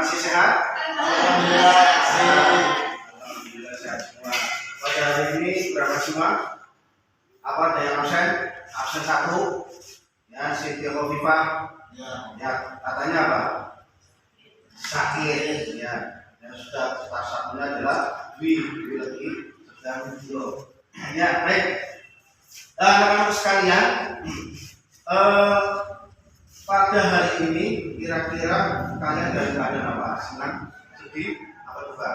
Masih sehat? Alhamdulillah. Alhamdulillah sehat semua. Pada hari ini berapa semua? Apa ada yang absen? Absen 1. Ya, Siti Khofifah. Ya, katanya apa? Sakit. Ya, yang sudah staf satunya adalah Dwi lagi sedang tidur. Ya, baik. Teman-teman sekalian, pada hari ini kira-kira kalian dari keadaan apa? Senang, sedih, apa juga?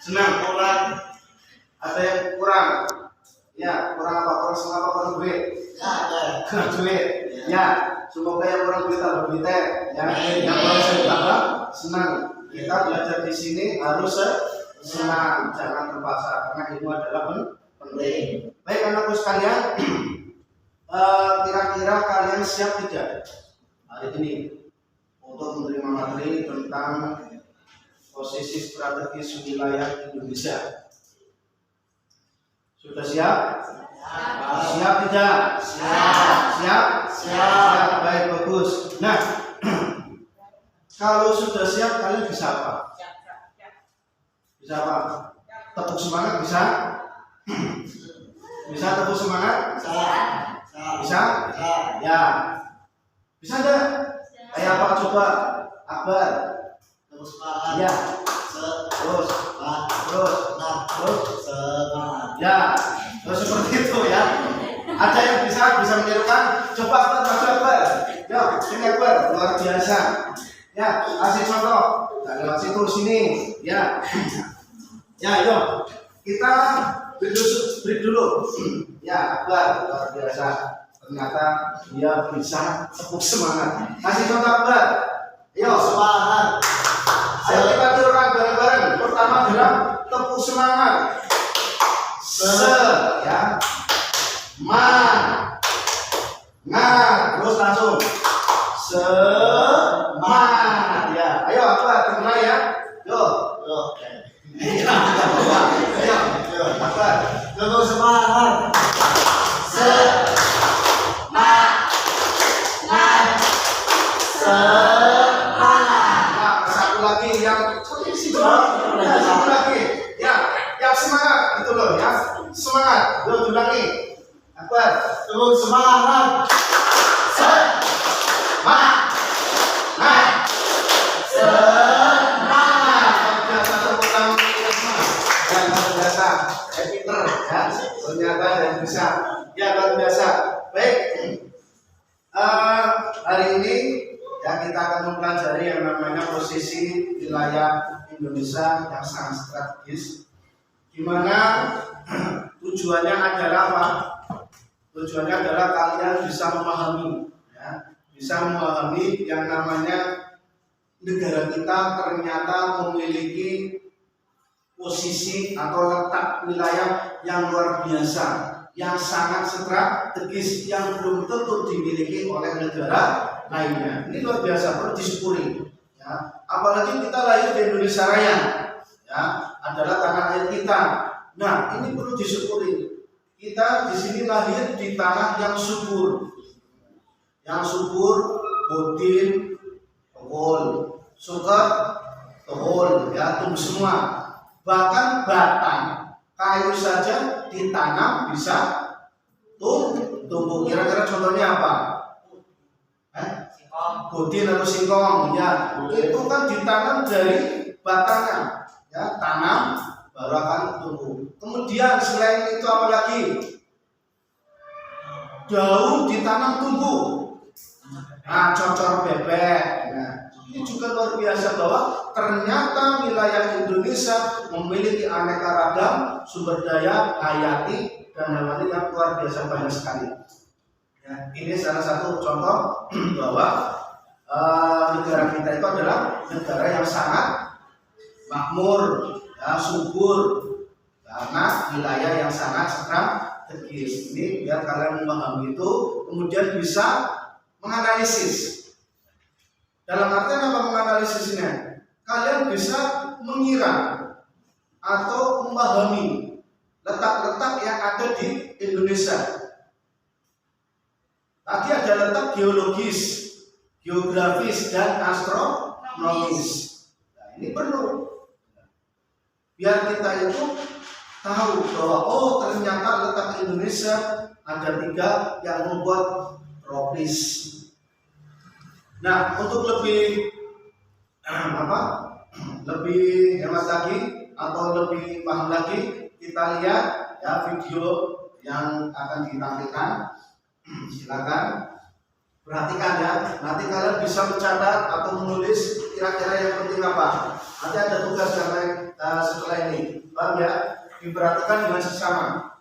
Senang, kurang, ada yang kurang? Ya, kurang apa? Kurang senang apa? Kurang duit? Kurang duit. Ya, semoga yang kurang duit tambah duit. Ya, yang kurang duit tambah senang. Kita belajar di sini harus senang, jangan terpaksa karena ilmu adalah penting. Baik anakku sekalian, kira-kira kalian siap tidak hari ini untuk menerima materi tentang posisi strategis wilayah Indonesia? Sudah siap? Siap tidak? Siap. Baik, bagus. Nah, kalau sudah siap kalian bisa apa? Bisa apa? Tepuk semangat bisa? Bisa tepuk semangat? Bisa? Ya. Bisa enggak? Kayak apa coba? Akbar. Terus semangat. Ya. Terus. Ya. Terus seperti itu ya. Ada yang bisa menirukan? Coba Akbar, maju Akbar. Yo, sini Akbar, luar biasa. Ya, kasih contoh. Nah, lewat situ sini. Ya. Ya, yuk. Kita break dulu. Ya, Akbar, luar biasa. Ternyata dia bisa tepuk semangat. Kasih contoh Akbar. Yuk, semangat. Ayo kita tirukan bareng-bareng. Pertama adalah tepuk semangat. Ya. Terus langsung. Semangat. Ya, ayo Akbar, mulai ya. Yuk. Ayo, Akbar. Terus semangat. Nah, satu lagi yang satu lagi. Ya, yang semangat itu loh ya. Semangat. Yuk ulangi. Akbar. Terus semangat. Ternyata yang bisa, ya luar biasa. Baik, hari ini ya kita akan mempelajari yang namanya posisi wilayah Indonesia yang sangat strategis. Dimana tujuannya adalah apa? Tujuannya adalah kalian bisa memahami, ya, bisa memahami yang namanya negara kita ternyata memiliki posisi atau letak wilayah yang luar biasa, yang sangat strategis, yang belum tentu dimiliki oleh negara lainnya. Ini luar biasa, perlu disyukuri. Ya. Apalagi kita lahir di Indonesia Raya, ya, adalah tanah air kita. Nah, ini perlu disyukuri. Kita di sini lahir di tanah yang subur, bodin, tegol, suket, tegol, ya, tumbuh semua. Bahkan batang kayu saja ditanam bisa tumbuh. Kira-kira contohnya apa? Bodin atau singkong, ya, itu kan ditanam dari batangnya, ya, tanam baru akan tumbuh. Kemudian selain itu apa lagi? Daun ditanam tumbuh. Nah, cocor bebek. Nah, ini juga luar biasa bahwa ternyata wilayah Indonesia memiliki aneka ragam sumber daya hayati dan hewani yang luar biasa banyak sekali. Ya, ini salah satu contoh bahwa negara kita itu adalah negara yang sangat makmur, ya, subur, karena wilayah yang sangat strategis. Ini biar kalian memahami itu, kemudian bisa menganalisis. Dalam artian apa menganalisisnya? Kalian bisa mengira atau memahami letak-letak yang ada di Indonesia. Tadi ada letak geologis. geografis dan astronomis. Nah, ini perlu biar kita itu tahu bahwa oh ternyata letak Indonesia ada 3 yang membuat tropis. Nah, untuk lebih lebih hemat lagi atau lebih paham lagi, kita lihat ya video yang akan ditampilkan. Silakan perhatikan ya. Nanti kalian bisa mencatat atau menulis kira-kira yang penting apa. Nanti ada tugas yang lain setelah ini. Paham ya? Diperhatikan dengan sesama.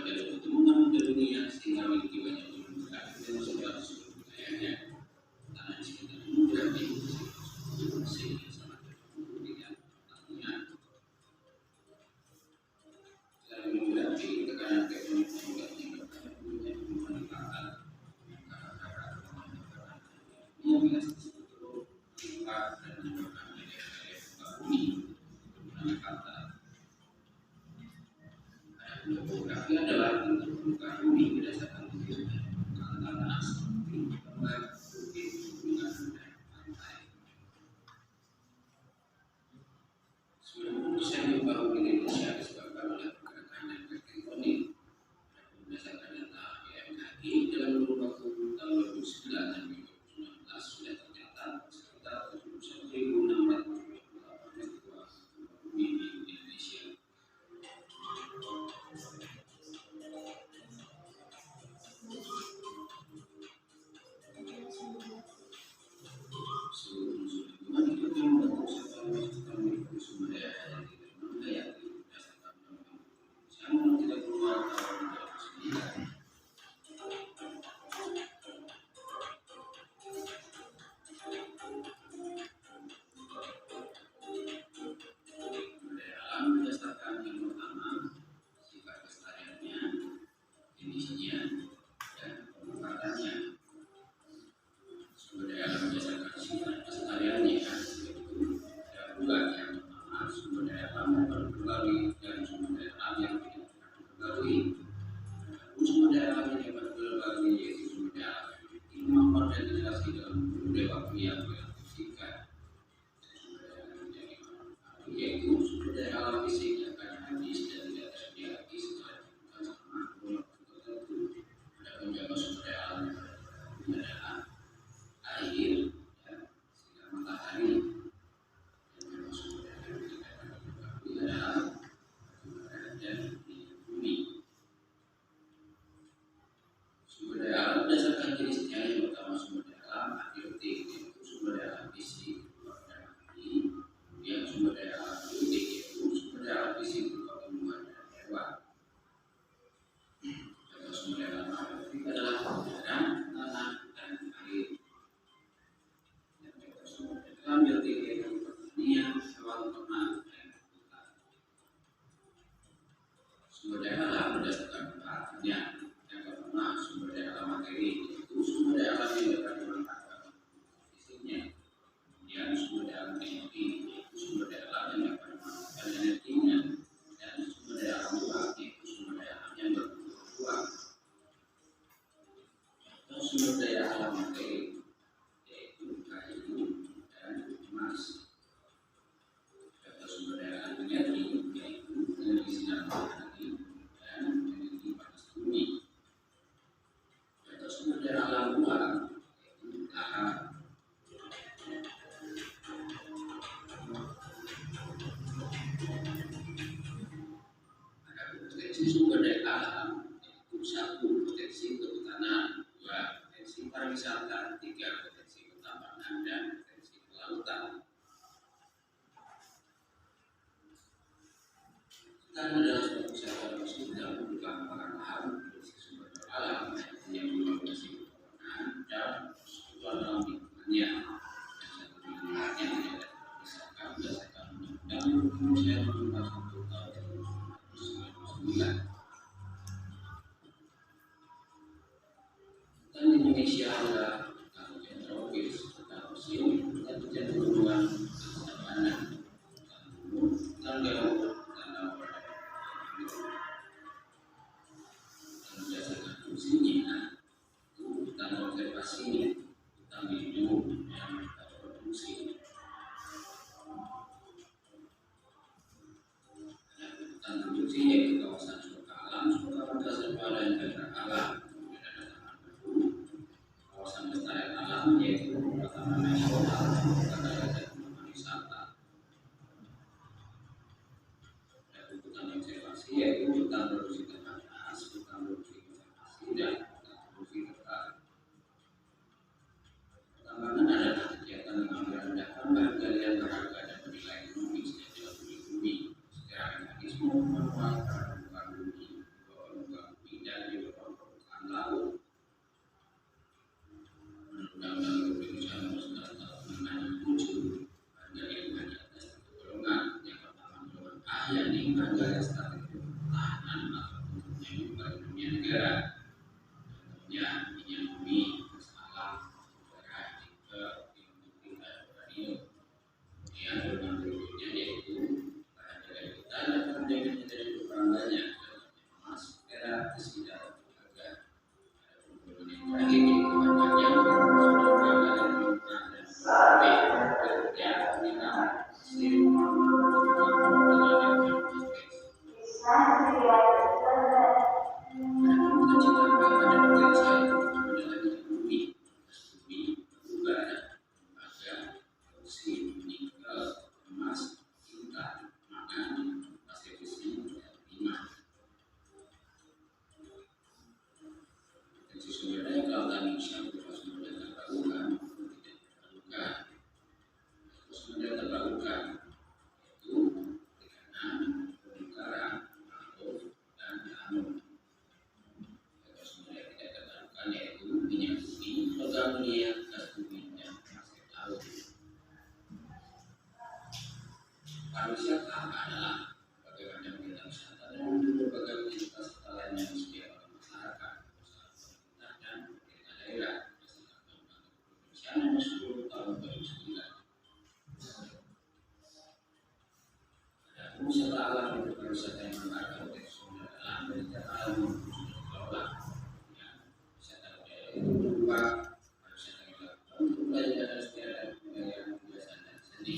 adalah untuk membangun dunia sehingga memiliki banyak gunung berapi dan sebuah seluruh wilayahnya. Tanah di sekitar gunung berapi sehingga sama dengan artinya dalam gunung berapi tekanan tektonik juga menyebabkan gunung meningkatkan yang biasa disebut meningkat dan menyebabkan daerah-daerah gempa bumi menggunakan kata topografi adalah bentuk permukaan bumi berdasarkan kegiatan tanah seperti lembah, bukit, gunungan, dan pantai. Seluruh desain gempa bumi di Indonesia disebabkan oleh pergerakan dan tektonik. Berdasarkan data BMKG dalam kurun waktu tahun 2009 dan 2019 sudah tercatat sekitar 71.628 peristiwa gempa bumi di Indonesia. Seluruh unsur lingkungan hidup yang membentuk serta memiliki sumber daya yang tidak menggayati berdasarkan Undang-Undang Indonesia Nomor 32 Tahun 2009. Sumber daya alam berdasarkan yang pertama sifat kelestariannya, jenisnya, dan pemanfaatannya. Sumber daya alam berdasarkan sifat kelestariannya yaitu ada dua. Yang pertama sumber daya alam yang terperbarui dan sumber daya alam yang tidak terperbarui. Sumber daya alam yang dapat terperbarui yaitu sumber daya alam yang memiliki kemampuan regenerasi dalam periode waktu yang relatif singkat. Sumber daya alam yang tidak terperbarui yaitu sumber daya alam fisik yang akan habis dan tidak tersedia lagi setelah ditemukan selama kurun waktu tertentu. Adapun jangka sumber daya alam yang terperbarui adalah air, sinar matahari, dan sumber daya alam yang tidak terperbarui adalah batu dan minyak bumi. Sumber daya alam berdasarkan jenisnya yang pertama sumber daya alam abiotik yaitu sumber daya alam fisik berupa benda mati, kemudian sumber daya alam biotik yaitu sumber daya alam fisik berupa tumbuhan dan hewan. Contoh sumber daya alam abiotik adalah udara, tanah, dan air. Dan contoh sumber daya alam biotik yaitu pertanian, hewan ternak, dan hutan. Sumber daya alam berdasarkan pemanfaatannya. Yang pertama sumber daya alam materi yaitu sumber daya alam yang dapat dimanfaatkan untuk fisiknya. Kemudian sumber daya alam teknologi yaitu sumber daya alam yang dapat dimanfaatkan energinya. Dan sumber daya alam ruang yaitu sumber daya alam yang berbentuk ruang. Contoh sumber daya alam materi yaitu kayu dan emas. Contoh sumber daya alam energi yaitu energi sinar matahari dan energi panas bumi. Contoh sumber daya alam ruang yaitu lahar. Ada potensi sumber daya alam yaitu 1. Potensi kehutanan, 2. Potensi pariwisata, 3. Potensi pertambangan, dan potensi kelautan. Hutan adalah suatu sektor tersebut dalam membuka lahan lahan berisi sumber daya alam yang berpotensi pepohonan dan persekutuan dalam lingkungannya. Dan satu lingkungannya tidak dapat dipisahkan berdasarkan Undang-Undang Indonesia Nomor 1 Tahun 1999. Hutan di Indonesia adalah hutan hujan tropis, hutan musim, hutan hujan pegunungan, hutan savana, hutan gunung, hutan gambut, hutan laut. Hutan berdasarkan fungsinya itu hutan konservasi, hutan lindung, dan hutan produksi. Ada hutan produksi yaitu kawasan suaka alam, suaka reservoir, dan daerah alam. Kemudian ada taman baru, kawasan pelestarian alam yaitu taman nasional, hutan adat, dan taman wisata. Ada hutan konservasi yaitu hutan produksi terbatas, hutan produksi konservasi, dan hutan produksi terbatas. Pertambangan adalah kegiatan yang merendahkan bahan galian berharga dan bernilai ekonomis yang dilakukan di bumi secara mekanisme menuai permukaan bumi, bawah permukaan negara. Contohnya minyak bumi, gas alam, udara, juga teknologi dan radio. Kemudian program berikutnya yaitu kehadiran kita dan kemudian dari perangannya masuk era kesidang lembaga. Ada yang terakhir yaitu adanya pariwisata adalah bagaimana kita wisata dan berbagai aktivitas lain yang disediakan oleh masyarakat, usaha pemerintah dan pemerintah daerah berdasarkan Undang-Undang Nomor 10 Tahun 2009. Adapun wisata alam untuk pariwisata yang menggunakan objek sumber alam dan alam maupun sumber kelola. Wisata budaya itu berupa pariwisata yang dilakukan untuk belajar dan sejarah budaya, kebiasaan dan seni.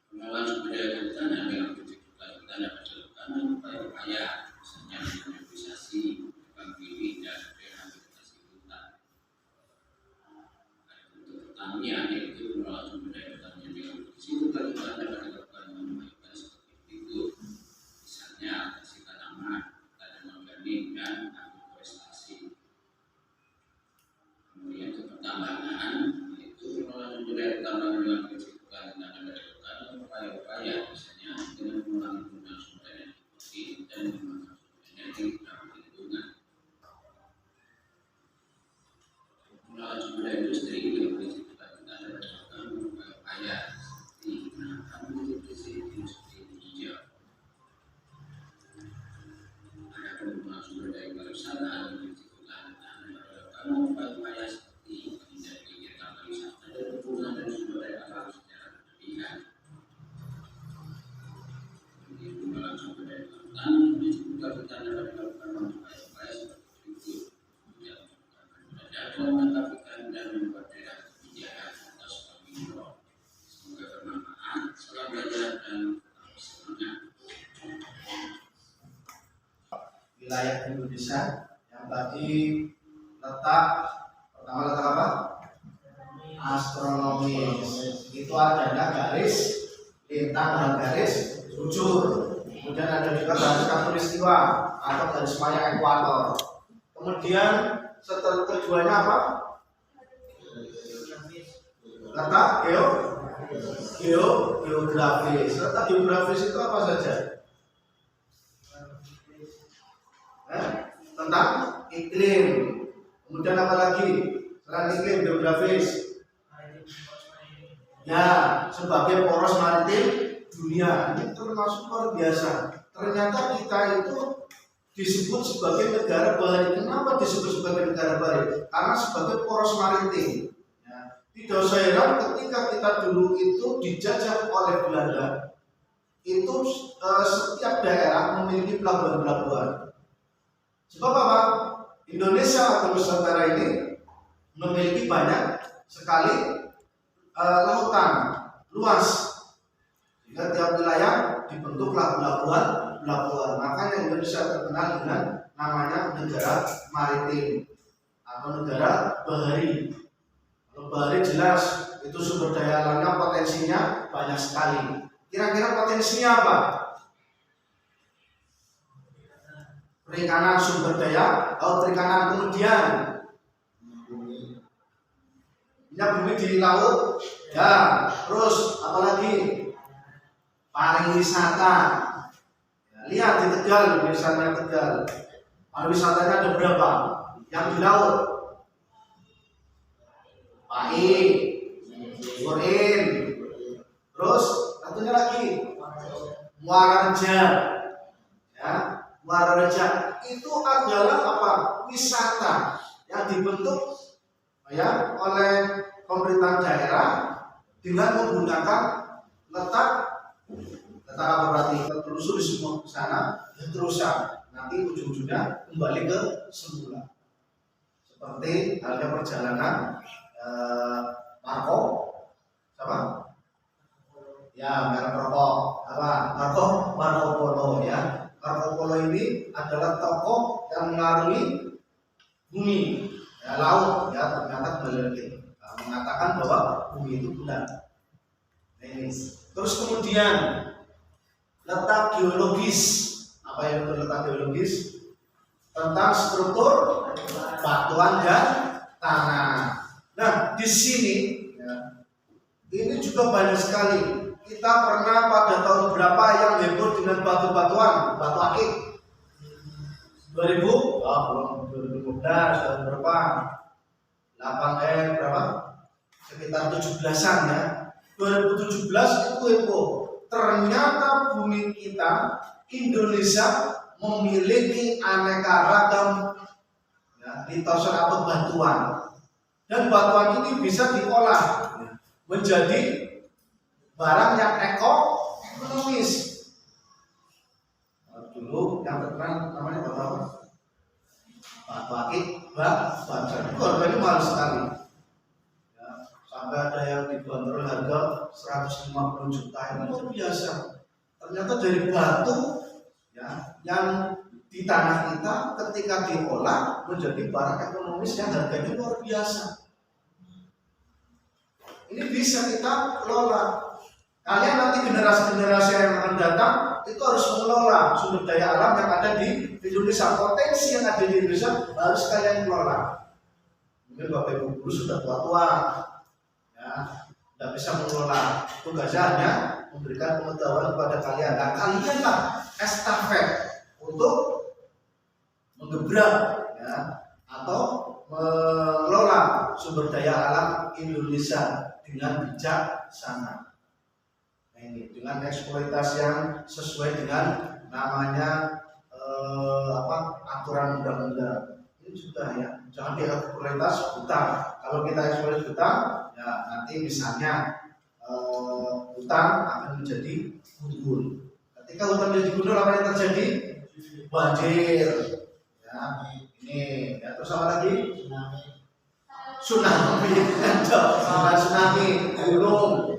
Pengelolaan sumber daya kehutanan dengan prinsip kelanjutan dapat dilakukan dengan upaya-upaya misalnya revitalisasi, kebang pilih dan rehabilitasi hutan. Untuk pertanian yaitu pengelolaan sumber daya pertanian dengan prinsip kelanjutan dapat dilakukan dengan upaya seperti itu, misalnya adaptasi tanaman, tanaman organik dan agroforestasi. Kemudian untuk pertambangan yaitu pengelolaan sumber daya pertambangan dengan prinsip kelanjutan dapat dilakukan upaya-upaya misalnya dengan mengurangi penggunaan sumber energi fosil dan menggunakan sumber energi ramah lingkungan. Pengelolaan sumber daya industri dengan prinsip kelanjutan dapat dilakukan upaya-upaya seperti penanaman multiplisit industri hijau. Ada pengelolaan sumber daya pariwisata dengan prinsip kelanjutan dapat dilakukan upaya-upaya seperti menghindari kegiatan pariwisata dan penggunaan dari sumber daya alam secara berlebihan. Pengelolaan sumber daya kelautan juga kita dapat dilakukan upaya-upaya seperti itu, tidak dalam menangkap ikan dan membuat daerah penjagaan atau skala mikro. Semoga bermanfaat. Salam belajar dan semangat. Wilayah Indonesia yang tadi letak pertama letak apa? Astronomis. Itu adanya garis lintang dan garis bujur. Kemudian ada juga garis khatulistiwa atau garis maya ekuator. Kemudian setelah keduanya apa? Letak geografis. Letak geografis itu apa saja? Tentang iklim. Kemudian apa lagi? Selain iklim geografis. Ya, sebagai poros maritim dunia. Ini termasuk luar biasa. Ternyata kita itu disebut sebagai negara bahari. Kenapa disebut sebagai negara bahari? Karena sebagai poros maritim. Ya. Tidak usah heran ketika kita dulu itu dijajah oleh Belanda, itu setiap daerah memiliki pelabuhan-pelabuhan. Sebab apa? Indonesia atau Nusantara ini memiliki banyak sekali lautan luas, sehingga tiap wilayah dibentuklah pelabuhan pelabuhan. Makanya Indonesia terkenal dengan namanya negara maritim atau negara bahari. Kalau bahari jelas itu sumber daya alamnya potensinya banyak sekali. Kira-kira potensinya apa? Perikanan sumber daya atau perikanan kemudian minyak bumi di laut ya, terus apalagi pariwisata ya, lihat di Tegal misalnya, Tegal pariwisatanya ada berapa yang di laut? Pai, Surin, terus satunya lagi Muara Reja ya. Muara Reja itu adalah apa? Wisata yang dibentuk ya oleh pemerintah daerah dengan menggunakan letak apa berarti telusuri semua ke sana dan terus nanti ujung-ujungnya kembali ke semula. Seperti halnya perjalanan Marco sama ya merek rokok apa Marco Polo ya. Marco Polo ini adalah tokoh yang mengarungi bumi ya, laut ya, ternyata kembali lagi mengatakan bahwa bumi itu bulat. Nah, ini terus kemudian letak geologis. Apa yang itu letak geologis? Tentang struktur batuan dan tanah. Nah, di sini ya, ini juga banyak sekali. Kita pernah pada tahun berapa yang heboh dengan batu-batuan, batu akik? 2000? Oh, belum 2015, tahun berapa? 8 berapa? Sekitar 17-an ya. 2017 itu heboh. Ternyata bumi kita Indonesia memiliki aneka ragam ya, litosfer atau batuan. Dan batuan ini bisa diolah menjadi barang yang ekonomis. Dulu yang terkenal namanya batu apa? Batu akik, batu. Itu harganya mahal sekali. Ya, sampai ada yang dibanderol harga 150 juta, itu luar biasa. Ternyata dari batu ya, yang di tanah kita ketika diolah menjadi barang ekonomis yang harganya luar biasa. Ini bisa kita kelola. Kalian nanti generasi-generasi yang akan datang itu harus mengelola sumber daya alam yang ada di Indonesia. Potensi yang ada di Indonesia harus kalian kelola. Mungkin Bapak Ibu guru sudah tua-tua, ya, tidak bisa mengelola. Tugasnya hanya memberikan pengetahuan kepada kalian. Nah, kalianlah estafet untuk menggebrak, ya, atau mengelola sumber daya alam Indonesia dengan bijaksana. Nah, ini dengan eksploitasi yang sesuai dengan namanya aturan undang-undang. Ini juga ya, jangan dieksploitasi hutan. Kalau kita eksploitasi hutan, ya nanti misalnya hutan akan menjadi gundul. Ketika hutan menjadi gundul, apa yang terjadi? Banjir. Ya, ini ya, terus apa lagi? Tsunami, tsunami, gunung,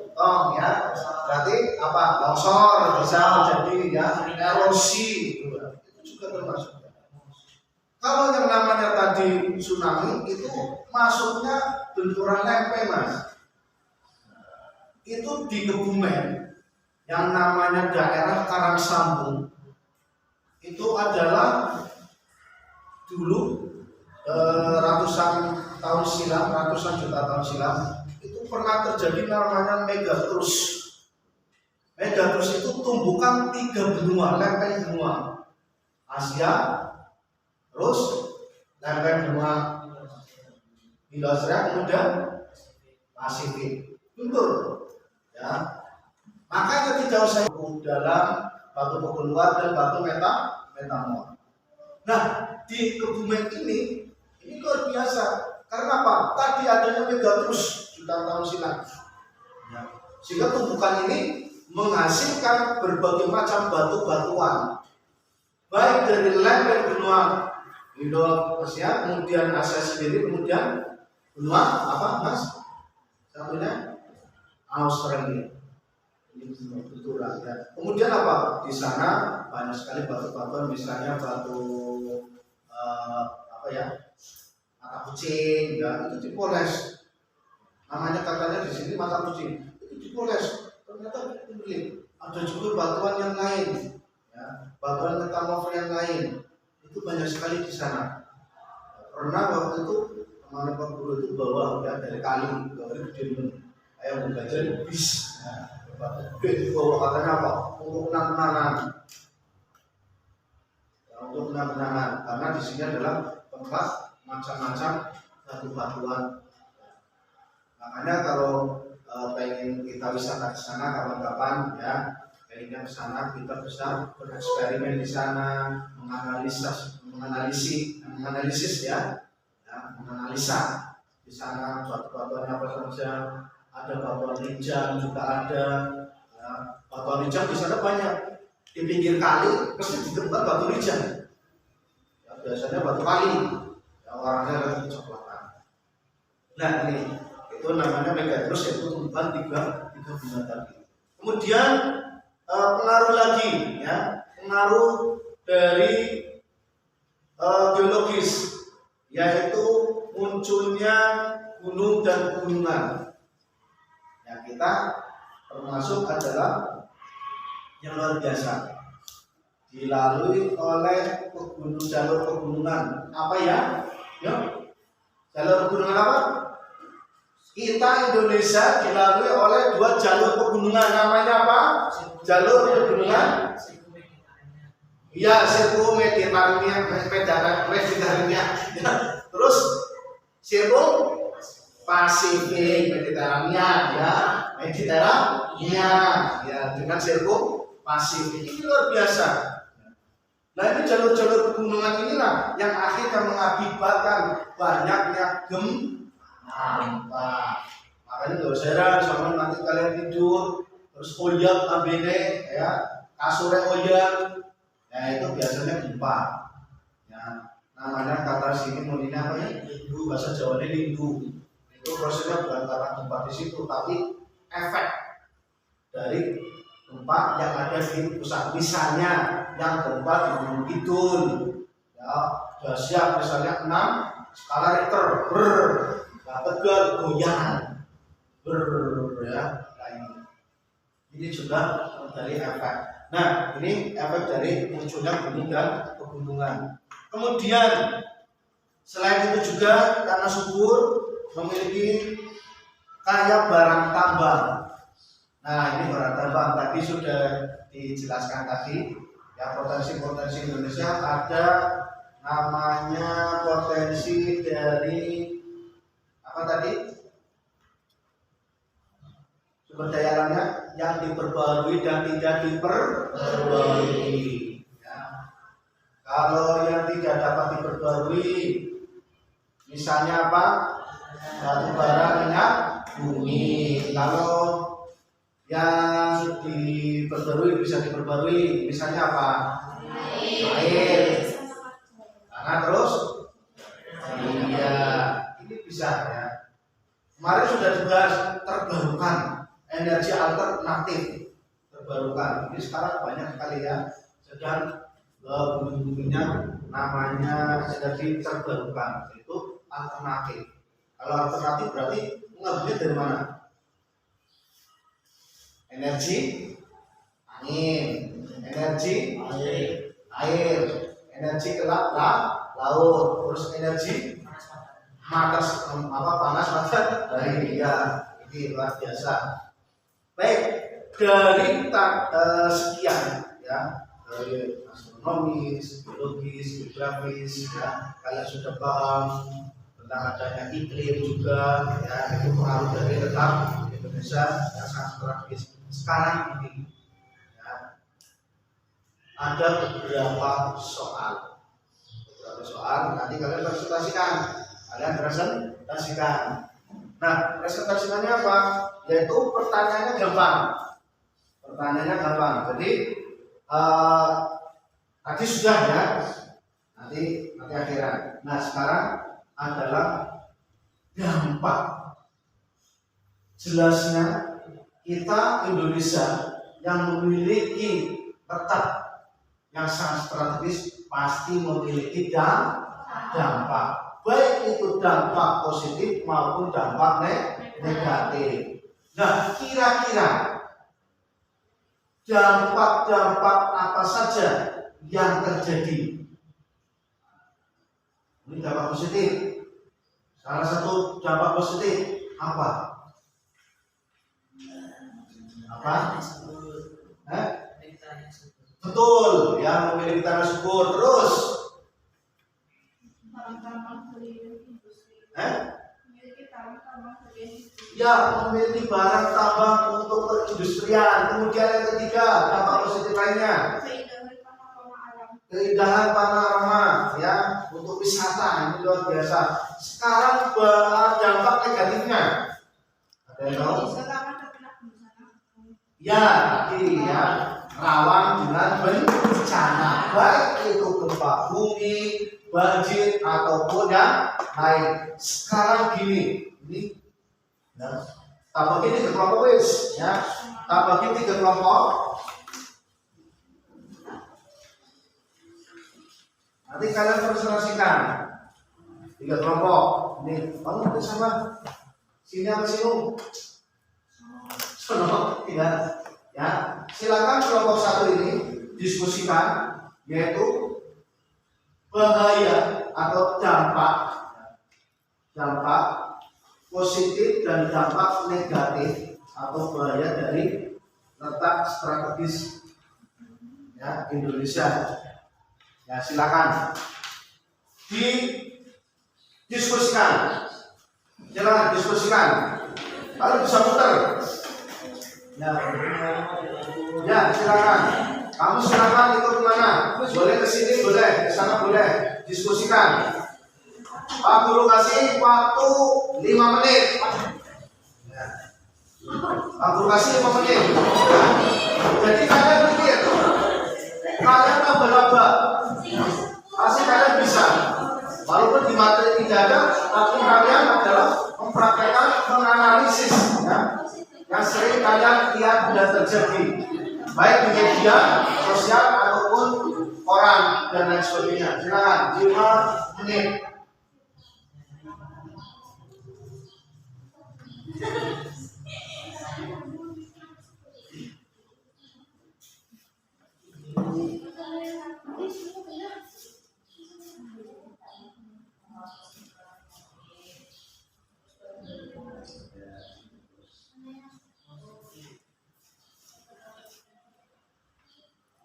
ya. Berarti apa? Longsor bisa terjadi, ya, erosi, itu juga termasuk. Kalau yang namanya tadi tsunami itu masuknya benturan lempe, Mas. Itu di Kebumen, yang namanya daerah Karangsambung, itu adalah dulu ratusan tahun silam, ratusan juta tahun silam, itu pernah terjadi namanya megatrus. Megatrus itu tumbukan 3 benua, lempeng benua Asia, terus lempeng benua Indonesia, kemudian Pasifik. Betul, ya. Makanya tidak usah dalam batu pekeluar dan batu metamor. Nah, di Kebumen ini luar biasa. Karena apa? Tadi adanya megatrus jutaan tahun silam. Ya. Sehingga tumbukan ini menghasilkan berbagai macam batu-batuan. Baik dari lempeng benua Indonesia, kemudian Asia sendiri, kemudian benua apa, Mas? Satunya Australia. Ini betul ya. Kemudian apa? Di sana banyak sekali batu-batuan, misalnya batu apa ya? Mata kucing, ya itu dipoles. Namanya katanya di sini mata kucing. Itu dipoles. Ternyata benar. Ada juga batuan yang lain, ya, batuan metamorf yang lain. Itu banyak sekali di sana. Pernah waktu itu teman Pak Guru itu bawa ya dari kali gede ayam gajah bis. Itu bawa katanya apa? Untuk kenang-kenangan. Ya, untuk kenang-kenangan. Karena di sini adalah tempat macam-macam batu-batuan. Makanya kalau pengen kita wisata ke sana kapan-kapan ya, pengennya ke sana kita bisa bereksperimen di sana, menganalisis ya, menganalisa di sana batu-batuannya apa saja. Ada batuan rinjang juga ada, ya, batuan rinjang di sana banyak. Di pinggir kali pasti ditemukan batu rinjang. Ya, biasanya batu kali, ya, warnanya lebih kecoklatan. Nah ini itu namanya Megatrus, yaitu tumbuhan tiga bunga tadi. Kemudian pengaruh lagi ya, pengaruh dari geologis, yaitu munculnya gunung dan pegunungan. Ya, kita termasuk adalah yang luar biasa dilalui oleh jalur pegunungan. Apa ya? Yuk, jalur pegunungan apa? Kita Indonesia dilalui oleh dua jalur pegunungan. Namanya apa? Jalur pegunungan. Iya, sirkuit Mediterania. Terus sirkuit Pasifik Mediterania, ya, Mediterania, ya, dengan sirkuit Pasifik. Ini luar biasa. Nah, ini jalur-jalur pegunungan inilah yang akhirnya mengakibatkan banyaknya gempa. Makanya nggak usah heran sama nanti kalian tidur terus oyak ambene ya, kasurnya oyak, ya itu biasanya gempa. Ya, namanya kata sini mulanya apa ya? Lindu, bahasa Jawanya lindu. Itu prosesnya bukan karena gempa di situ, tapi efek dari gempa yang ada di pusat. Misalnya yang gempa di Gunung Kidul, ya, sudah siap misalnya 6 skala Richter, Tegal goyang, ya. Nah, ini juga dari efek. Nah, ini efek dari munculnya gunung dan pegunungan. Kemudian selain itu juga karena subur memiliki kaya barang tambang. Nah, ini barang tambang tadi sudah dijelaskan tadi. Ya, potensi-potensi Indonesia ada namanya potensi dari apa tadi? Sumber daya alamnya yang diperbarui dan tidak diperbarui. Ya. Kalau yang tidak dapat diperbarui, misalnya apa? Batu bara, minyak bumi. Kalau yang diperbarui bisa diperbarui, misalnya apa? Air. Tanah terus? Iya, ini bisa ya. Kemarin sudah dibahas terbarukan, energi alternatif terbarukan. Ini sekarang banyak sekali ya, sedang bumi-buminya namanya energi terbarukan, itu alternatif. Kalau alternatif berarti mengambilnya dari mana? Energi angin, energi air, energi gelap laut, terus energi panas matahari. Ya, ini luar biasa. Baik, dari sekian ya, dari astronomis, biologis, geografis ya, kalian sudah paham tentang adanya iklim juga ya, itu pengaruh dari letak Indonesia yang sangat strategis. Sekarang ini ya, ada beberapa soal nanti kalian presentasikan. Nah, presentasinya apa? Yaitu pertanyaannya gampang. Jadi tadi sudah ya, nanti akhiran. Nah, sekarang adalah dampak jelasnya kita Indonesia yang memiliki letak yang sangat strategis pasti memiliki dampak, baik itu dampak positif maupun dampak negatif. Nah, kira-kira dampak-dampak apa saja yang terjadi? Ini dampak positif. Salah satu dampak positif apa? Betul, yang memiliki tanah subur. Terus ya, memiliki barang tambang untuk perindustrian. Kemudian yang ketiga, dampak positif lainnya, keindahan panorama ya, untuk wisata. Ini luar biasa. Sekarang dampak negatifnya ada yang tahu? Ya, tadi ya, rawan dengan bencana, baik itu gempa bumi, banjir ataupun yang lain. Sekarang gini, ini ya, tak bagi 3 kelompok wis, ya, tak bagi 3 kelompok. Nanti kalian presentasikan 3 kelompok. Ini kamu bersama sini apa sini? Sono, tidak. Ya, silakan kelompok 1 ini diskusikan, yaitu bahaya atau dampak positif dan dampak negatif atau bahaya dari letak strategis ya Indonesia. Ya, silakan didiskusikan. Silakan diskusikan. Kalau bisa putar. Ya, silakan. Kamu silakan ikut kemana? Boleh ke sini, boleh ke sana, boleh. Diskusikan. Pak Guru kasih waktu 5 menit. Ya. Pak Guru kasih 5 menit. Jadi kalian pikir, kalian laba-laba, pasti kalian bisa. Walaupun di materi tidak ada, tapi kalian adalah mempraktekkan, menganalisis. Ya. Yang sering kalian lihat dan terjadi, baik di media sosial ataupun koran dan lain sebagainya. Silakan 5 menit.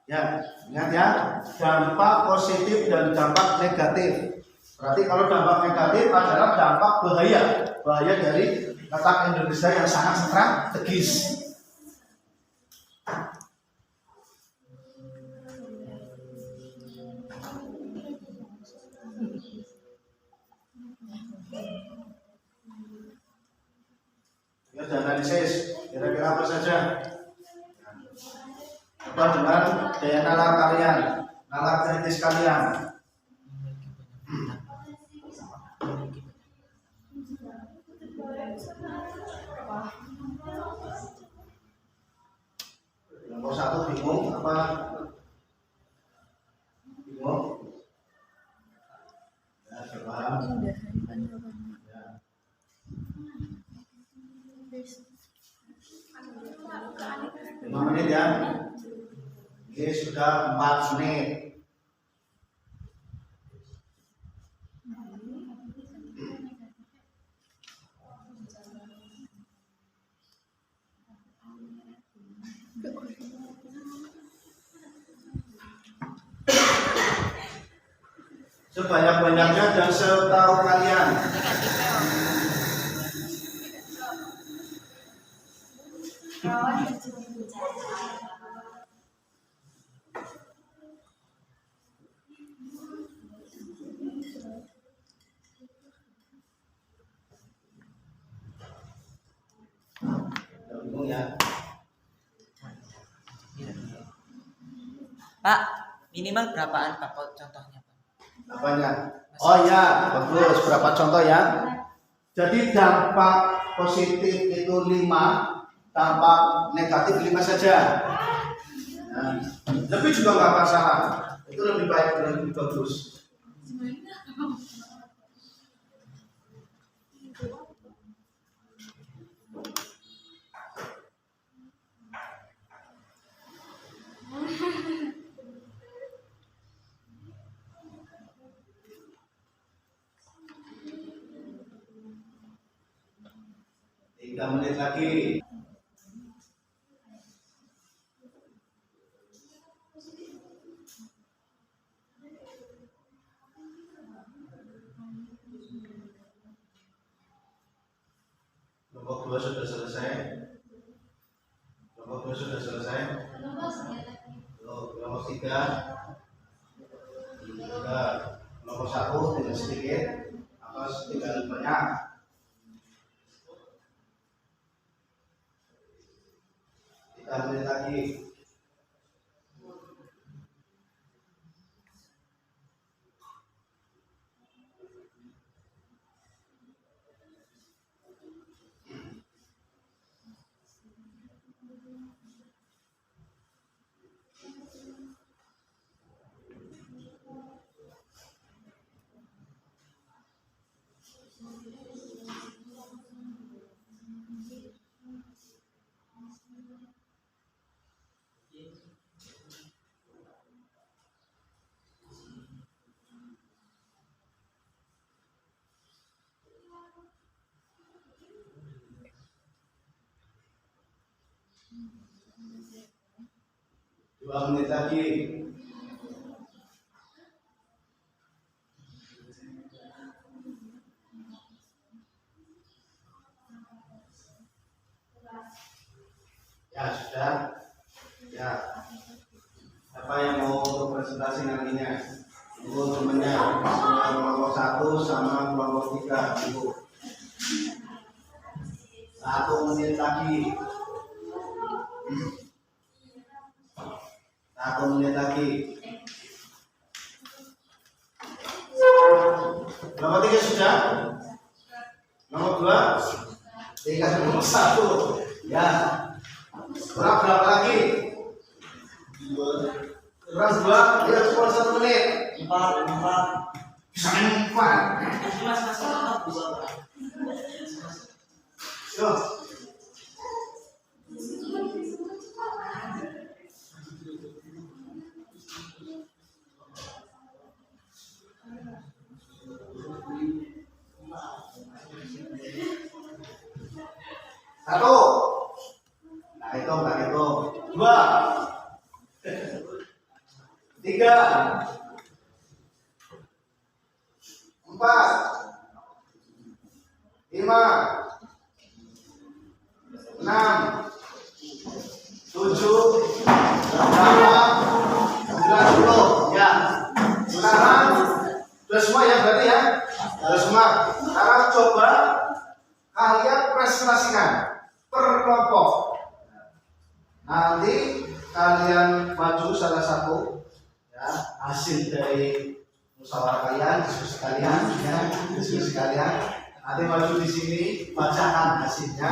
Ya, ingat ya, dampak positif dan dampak negatif. Berarti kalau dampak negatif adalah dampak bahaya dari letak Indonesia yang sangat strategis. Ya, analisis kira-kira apa saja. Coba dengan daya nalar kalian, nalar kritis kalian. Nomor 1 bingung apa? Bingung? Ya, coba. Ya. 5 menit ya. Ini sudah 4 menit. Sebanyak-banyaknya dan setahu kalian. Bingung ya? Pak, minimal berapaan Pak contohnya Pak? Apanya? Oh ya, bagus. Berapa contoh ya? Jadi dampak positif itu 5, tampak negatif 5 saja. Nah, lebih juga nggak masalah. Itu lebih baik dan lebih bagus. Tiga menit lagi. Kelompok 2 sudah selesai. Kelompok 2 sudah selesai. Kelompok 3. Kelompok 1 tidak sedikit atau tidak banyak. Kita lihat lagi. Dua menit lagi. Ya sudah. Ya. Siapa yang mau untuk presentasi nantinya? Untuk temennya kelompok 1 sama kelompok 3 Ibu. 1 menit lagi. 1 menit lagi. Nomor 3 sudah? Nomor 2? 3 nomor 1. Ya. Berapa lagi? 2. Kurang 2, ya cuma 1 menit. 4. Bisa 4. Yo. Satu. Nah itu. 2. 3. 4. 5. 6. 7. 8. 9, 10. Ya. Sekarang sudah semua ya berarti ya. Sudah semua. Sekarang coba kalian presentasikan per kelompok. Nanti kalian maju salah satu ya, hasil dari musyawarah kalian, diskusi kalian, ya, diskusi kalian. Nanti maju di sini, bacakan hasilnya,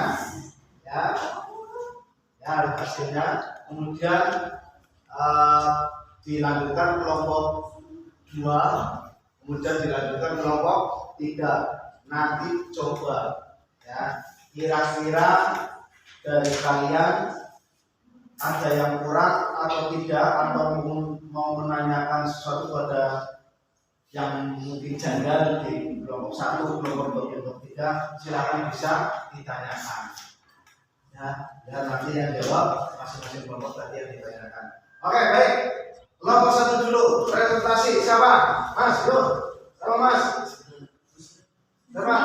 ya, hasilnya. Kemudian dilanjutkan kelompok 2, kemudian dilanjutkan kelompok 3. Nanti coba, ya, kira-kira dari kalian ada yang kurang atau tidak, atau mau menanyakan sesuatu pada yang mungkin janggal di kelompok 1, kelompok 3, silakan bisa ditanyakan. Ya, nanti yang jawab masing-masing kelompok tadi yang ditanyakan. Oke, baik. Kelompok 1 dulu, presentasi siapa? Mas, yuk. Halo Mas. Siapa?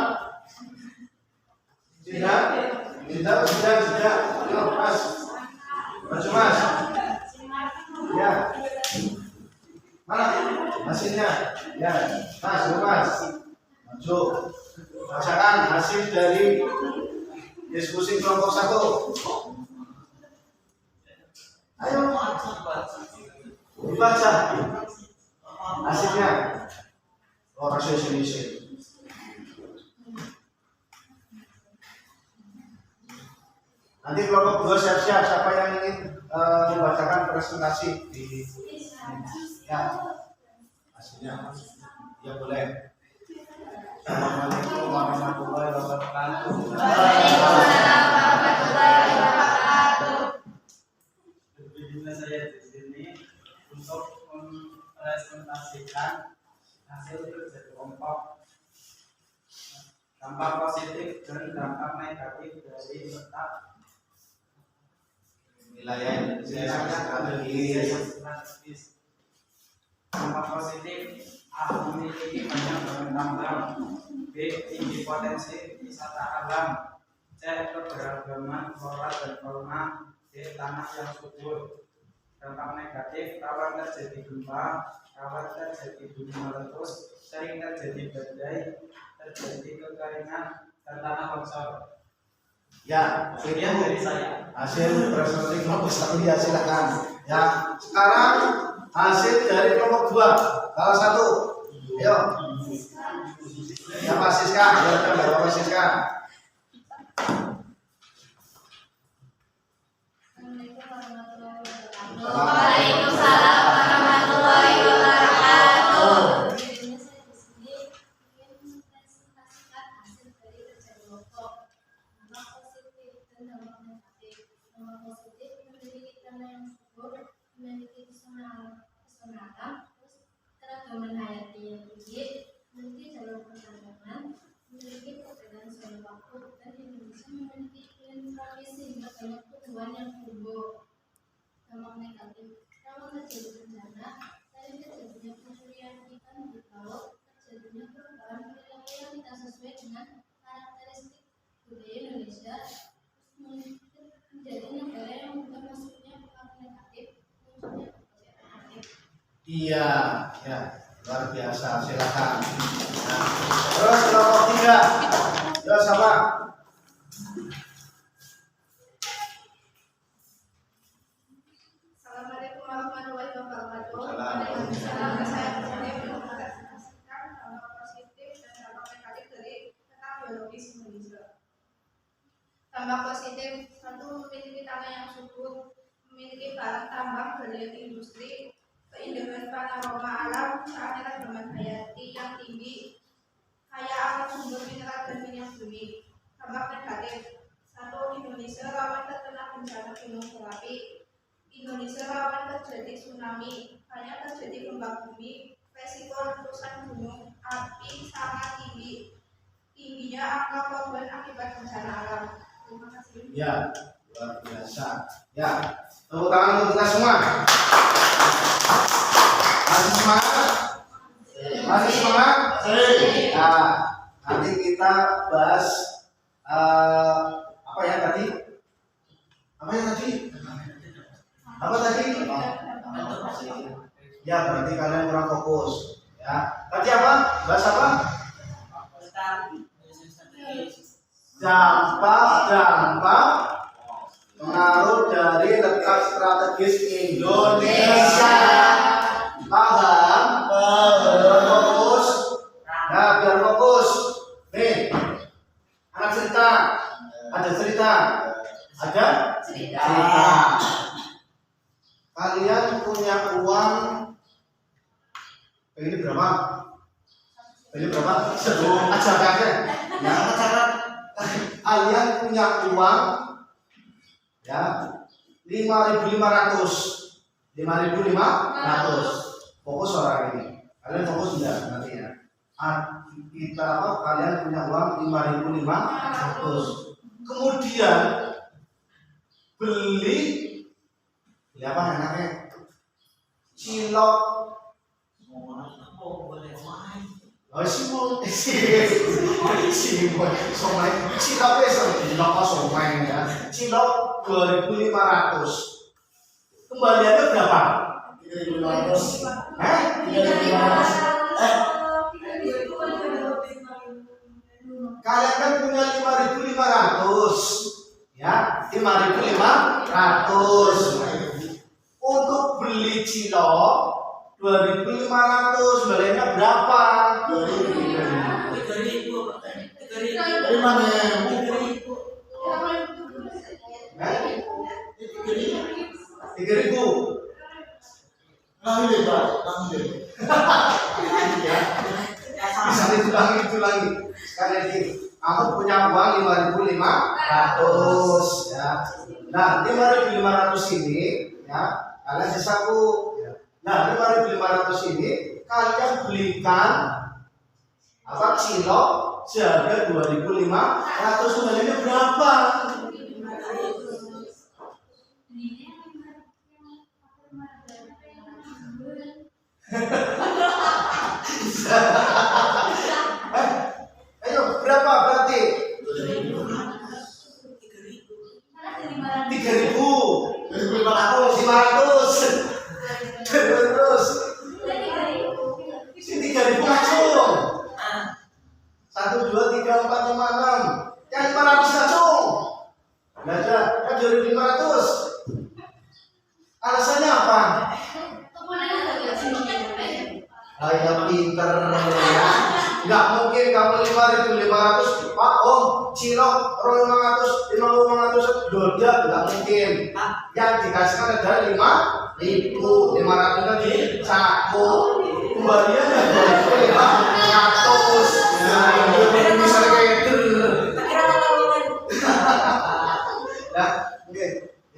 Sudah. Yuk, Mas. Maju Mas. Ya. Mana hasilnya? Ya, Mas, yuk Mas. Maju. Bacakan hasil dari diskusi kelompok 1. Ayo dibaca hasilnya. Hasil sini. Nanti kelompok 2 siap-siap, siapa yang ingin membacakan presentasi di ya hasilnya ya boleh. Assalamualaikum warahmatullahi wabarakatuh. Berbicara saya di sini untuk mempresentasikan hasil kerja kelompok, dampak positif dan dampak negatif dari letak Wilayah strategis. Dampak positif: A. Memiliki banyak bangunan tambang. B. Tinggi potensi wisata alam. C. Keberagaman flora dan fauna. D. Tanah yang subur. Dampak negatif: rawan terjadi gempa, rawan terjadi gunung meletus, sering terjadi badai, terjadi kekeringan, dan tanah longsor. Ya, Sekian dari saya. hasil presentasi kelompok 1 ya silakan. Ya, sekarang hasil dari kelompok 2. Salah satu. Ayo. Ya Pak Siska, ya Pak Siska. Waalaikumsalam warahmatullahi wabarakatuh. Keragaman hayati yang tinggi, memiliki jalur perdagangan, memiliki perbedaan zona waktu, dan Indonesia memiliki iklim tropis sehingga banyak tumbuhan yang tumbuh. Dampak negatif: rawan terjadi bencana, sering terjadinya pencurian ikan di laut, terjadinya perubahan perilaku yang tidak sesuai dengan karakteristik budaya Indonesia, menjadi negara yang bukan masuknya pengaruh negatif, munculnya kebijakan negatif. Iya, ya, luar biasa. Silakan. Nah, terus kelompok 3. Ya sama. Assalamualaikum warahmatullahi wabarakatuh. Waalaikumsalam. Saya bersedia mempresentasikan dampak positif dan dampak negatif dari peta biologis Indonesia. Dampak positif: 1. Memiliki tanah yang subur, memiliki barang tambang dari industri, keindahan panorama alam, keragaman hayati yang tinggi, kaya akan sumber mineral dan minyak bumi. Dampak negatif: 1. Indonesia rawan terkena bencana gunung berapi. Indonesia rawan terjadi tsunami, banyak terjadi gempa bumi, resiko letusan gunung api sangat tinggi, tingginya angka korban akibat bencana alam. Terima kasih. Ya, luar biasa. Ya, tepuk tangan untuk kita semua. Masih semangat? Masih semangat? Nah, nanti kita bahas apa ya tadi? Apa ya tadi? Apa tadi? Ya, berarti kalian kurang fokus. Ya, tadi apa? Bahas apa? Dampak pengaruh dari letak strategis Indonesia. Paham? Biar fokus. Nah, biar fokus. Nih, anak cerita. Ada cerita. Ada cerita. Kalian punya uang ini berapa? Ini berapa? Sebelum acaranya. Ya, acara. Kalian punya uang ya 5.500. 5.500. Fokus orang ini. Kalian fokus enggak nanti ya? Kita apa? Kalian punya uang 5.500. Kemudian beli apa enaknya? Cilok. Oh, simul, somai, cilok cilok somai ya, cilok 2.500. Kembaliannya berapa? 3.500. 3.500. Kalian kan punya 5.500, ya, 5.500. Untuk beli cilok 2.500, belinya berapa? 2.000. 3.000. ulangi. Sekali lagi, kamu punya uang 5.500 ya. Nah, 5.500 ini ya, kalian disaku ya. Nah, 5.500 ini kalian belikan apa cilok seharga 2.500. Kembalinya berapa? Ayo, berapa berarti? 3.500. Terus isi 3.000 langsung. 1, 2, 3, 4, 5, 6. Yang 500 langsung. Nggak ada, kan 2.500. Alasannya apa? Yang pinter ya. Nggak mungkin kamu 5.500 Pak Om cilok 500 doda, nggak mungkin. Yang dikasihkan adalah 5.500 tadi saku kembaliannya 2.500. Nah itu misalnya kayak itu ya oke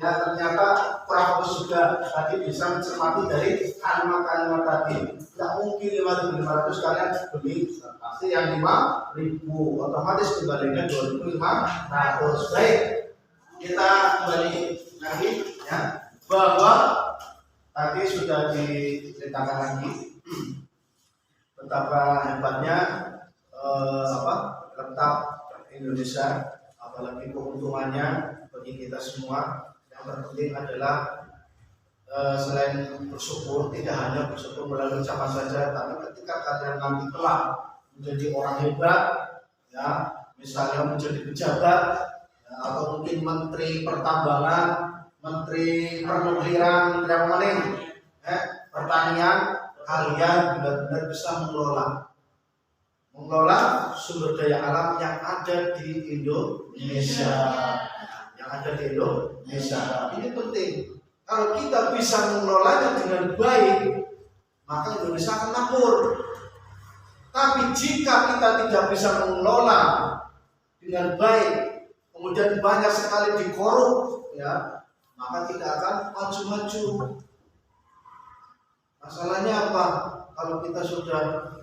ya, ternyata kurang fokus juga tadi bisa mencermati dari kalimat-kalimat tadi. Tidak mungkin 5.500 kalian beli, pasti yang 5.000, otomatis kembalinya 2.500. Baik, kita kembali lagi ya, bahwa tadi sudah diceritakan lagi betapa hebatnya letak Indonesia, apalagi keuntungannya bagi kita semua. Yang terpenting adalah selain bersyukur, tidak hanya bersyukur melalui ucapan saja, tapi ketika kalian nanti kelak menjadi orang hebat, ya, misalnya menjadi pejabat, ya, atau mungkin menteri pertambangan, menteri pernukliran, pertanian, kalian benar-benar bisa mengelola sumber daya alam yang ada di Indonesia. Ini penting. Kalau kita bisa mengelolanya dengan baik, maka Indonesia akan makmur. Tapi jika kita tidak bisa mengelola dengan baik, kemudian banyak sekali dikorup, ya, maka tidak akan maju-maju. Masalahnya apa? Kalau kita sudah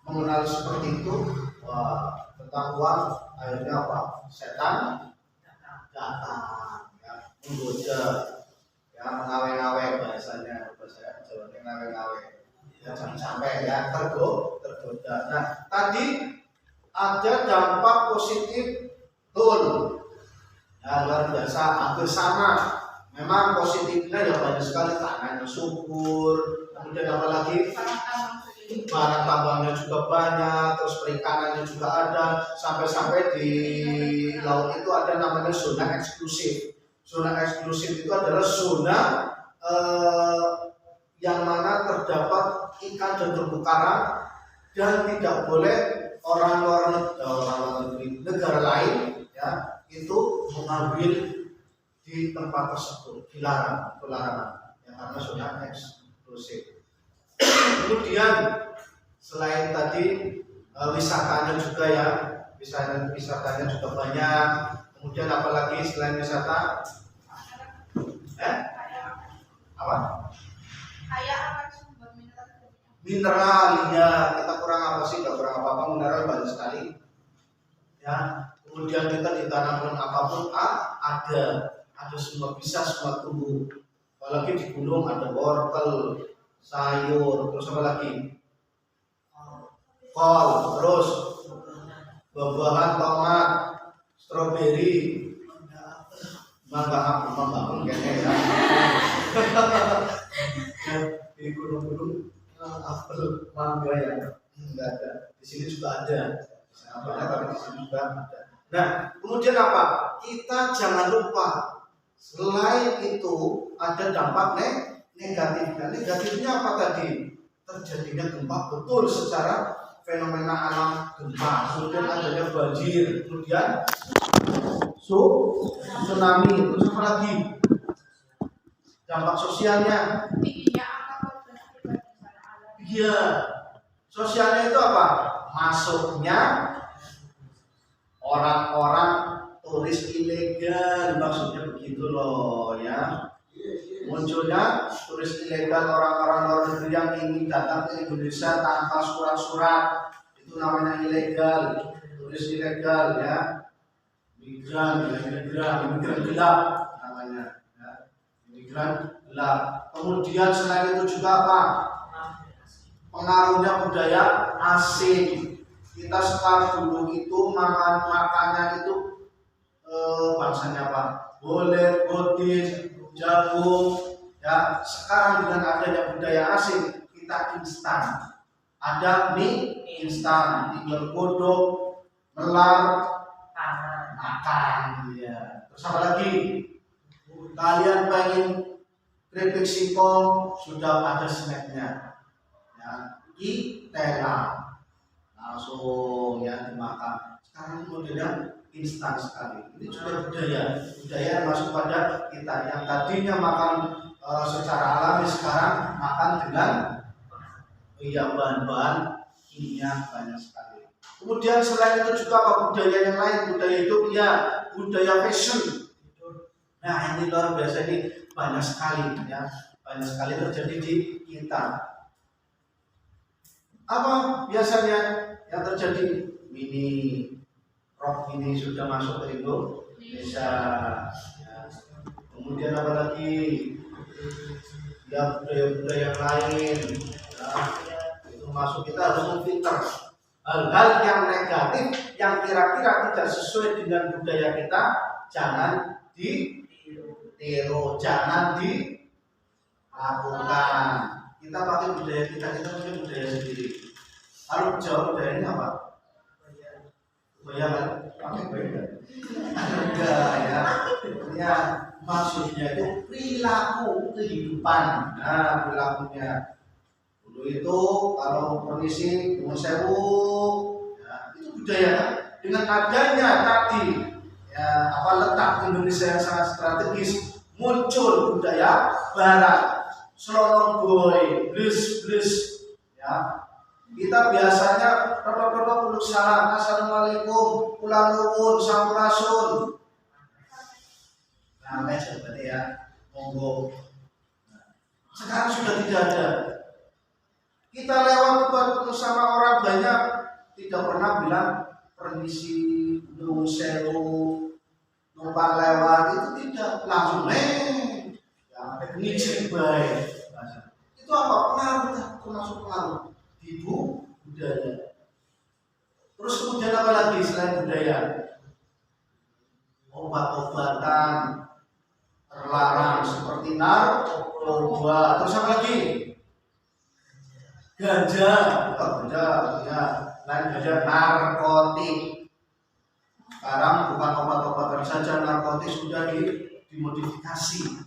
mengenal seperti itu, tentang uang, akhirnya apa? Setan datang, ya, menggoda, ya, mengawe-ngawe bahasanya, bahasa Jawa ngawe-ngawe, ya, jangan sampai ya tergoda. Nah, tadi ada dampak positif betul, ya, luar biasa, hampir sama. Memang positifnya ya banyak sekali, tanahnya subur, kemudian apalagi barang tambangnya juga banyak, terus perikanannya juga ada, sampai-sampai di laut itu ada namanya zona eksklusif. Zona eksklusif itu adalah zona yang mana terdapat ikan dan terumbu karang dan tidak boleh orang luar negeri, negara lain, ya, itu mengambil di tempat tersebut, dilarang, ya, karena zona eksklusif. Kemudian selain tadi wisatanya juga ya, wisatanya juga banyak. Kemudian apalagi selain wisata, apa? Kayak apa sumber Mineral, ya, kita kurang apa sih? Gak kurang apa-apa, mineral banyak sekali. Ya, kemudian kita ditanamkan apapun ada semua, bisa semua tumbuh. Apalagi di gunung ada wortel, sayur, terus apa lagi? Kol, terus buah-buahan, tomat, stroberi, mangga kayaknya ya. Di gunung-gunung apel, mangga ya, enggak ada. Di sini juga ada. Tapi di sini juga ada. Nah, kemudian apa? Kita jangan lupa, selain itu ada dampak negatifnya. Negatifnya apa tadi? Terjadinya gempa, betul, secara fenomena alam gempa, kemudian adanya banjir, kemudian tsunami, terus apa lagi? Dampak sosialnya, iya, sosialnya itu apa? Masuknya orang-orang turis ilegal, maksudnya begitu loh ya. Munculnya turis ilegal, orang-orang luar negeri yang ingin datang ke Indonesia tanpa surat-surat, itu namanya ilegal, turis ilegal ya. Migran gelap namanya ya. Migran gelap. Kemudian selain itu juga apa? Pengaruhnya budaya asing. Kita sekarang dulu itu makannya itu bangsanya apa? Bolet, godis, jagung ya. Sekarang dengan adanya budaya asing, kita instan. Ada mie instan, tinggal godok, melar, makan ya. Terus apa lagi? Kalian pengen keripik singkong, sudah ada snacknya ya. Itela langsung ya dimakan. Sekarang itu modelnya instan sekali. Ini juga budaya yang masuk pada kita yang tadinya makan secara alami, sekarang makan dengan bahan-bahan kimia banyak sekali. Kemudian selain itu juga apa budaya yang lain, budaya hidup ya, budaya fashion. Nah ini luar biasa, ini banyak sekali ya, banyak sekali terjadi di kita. Apa biasanya yang terjadi? Mini rok ini sudah masuk ke Indonesia ya. Kemudian apa lagi ya, budaya-budaya yang lain ya, itu masuk. Kita harus memfilter hal-hal yang negatif yang kira-kira tidak sesuai dengan budaya kita, jangan ditiru, jangan dilakukan. Kita pakai budaya kita pakai budaya sendiri. Kalau Jawa budaya ini apa? Budaya kan? Pakai beda. Enggak ya. Ya maksudnya itu perilaku kehidupan. Nah perilakunya. Dulu itu kalau permisi Nuwun Sewu, ya, itu budaya kan? Dengan adanya tadi ya, apa letak Indonesia yang sangat strategis, muncul budaya Barat, selonong boy, blis ya. Kita biasanya rodo-rodo kuluk salam, assalamualaikum, kula nuwun, sampurasun. Nah, jawabannya ya, monggo. Sekarang sudah tidak ada. Kita lewat ketemu sama orang banyak, tidak pernah bilang permisi, nuwun sewu, numpang lewat, itu tidak, langsung ya, ngijik baik. Itu apa? Pengaruh, termasuk pengaruh ibu budaya. Terus kemudian apa lagi selain budaya? Obat-obatan terlarang seperti narkoba. Terus apa lagi? Ganja, ya, lain ganja, narkotik. Sekarang bukan obat-obatan saja, narkotik sudah dimodifikasi.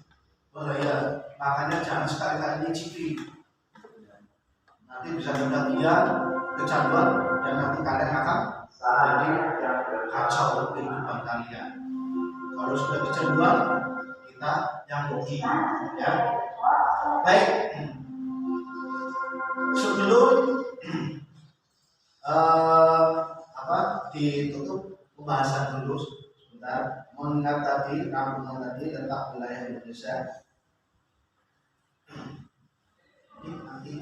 Bahaya, makanya jangan sekali-kali nyicipi. Nanti bisa kejadian kecanduan dan nanti kalian akan jadi kacau kehidupan kalian. Kalau sudah kecanduan, kita yang rugi ya. Baik, sebelum ditutup pembahasan dulu sebentar, mengingat tadi rangkuman tadi tentang wilayah Indonesia. Ini nanti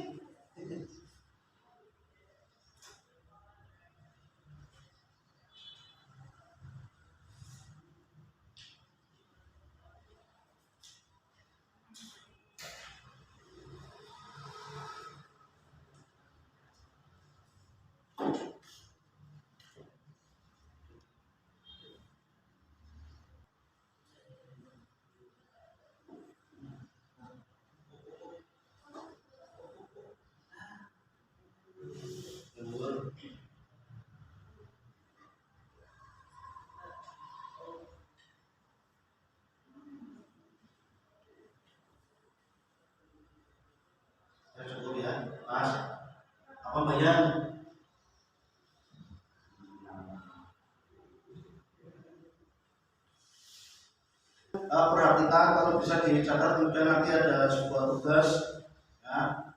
cukup ya, Mas. Apa bayang? Perhatikan kalau bisa dicatat, kemudian nanti ada sebuah tugas ya,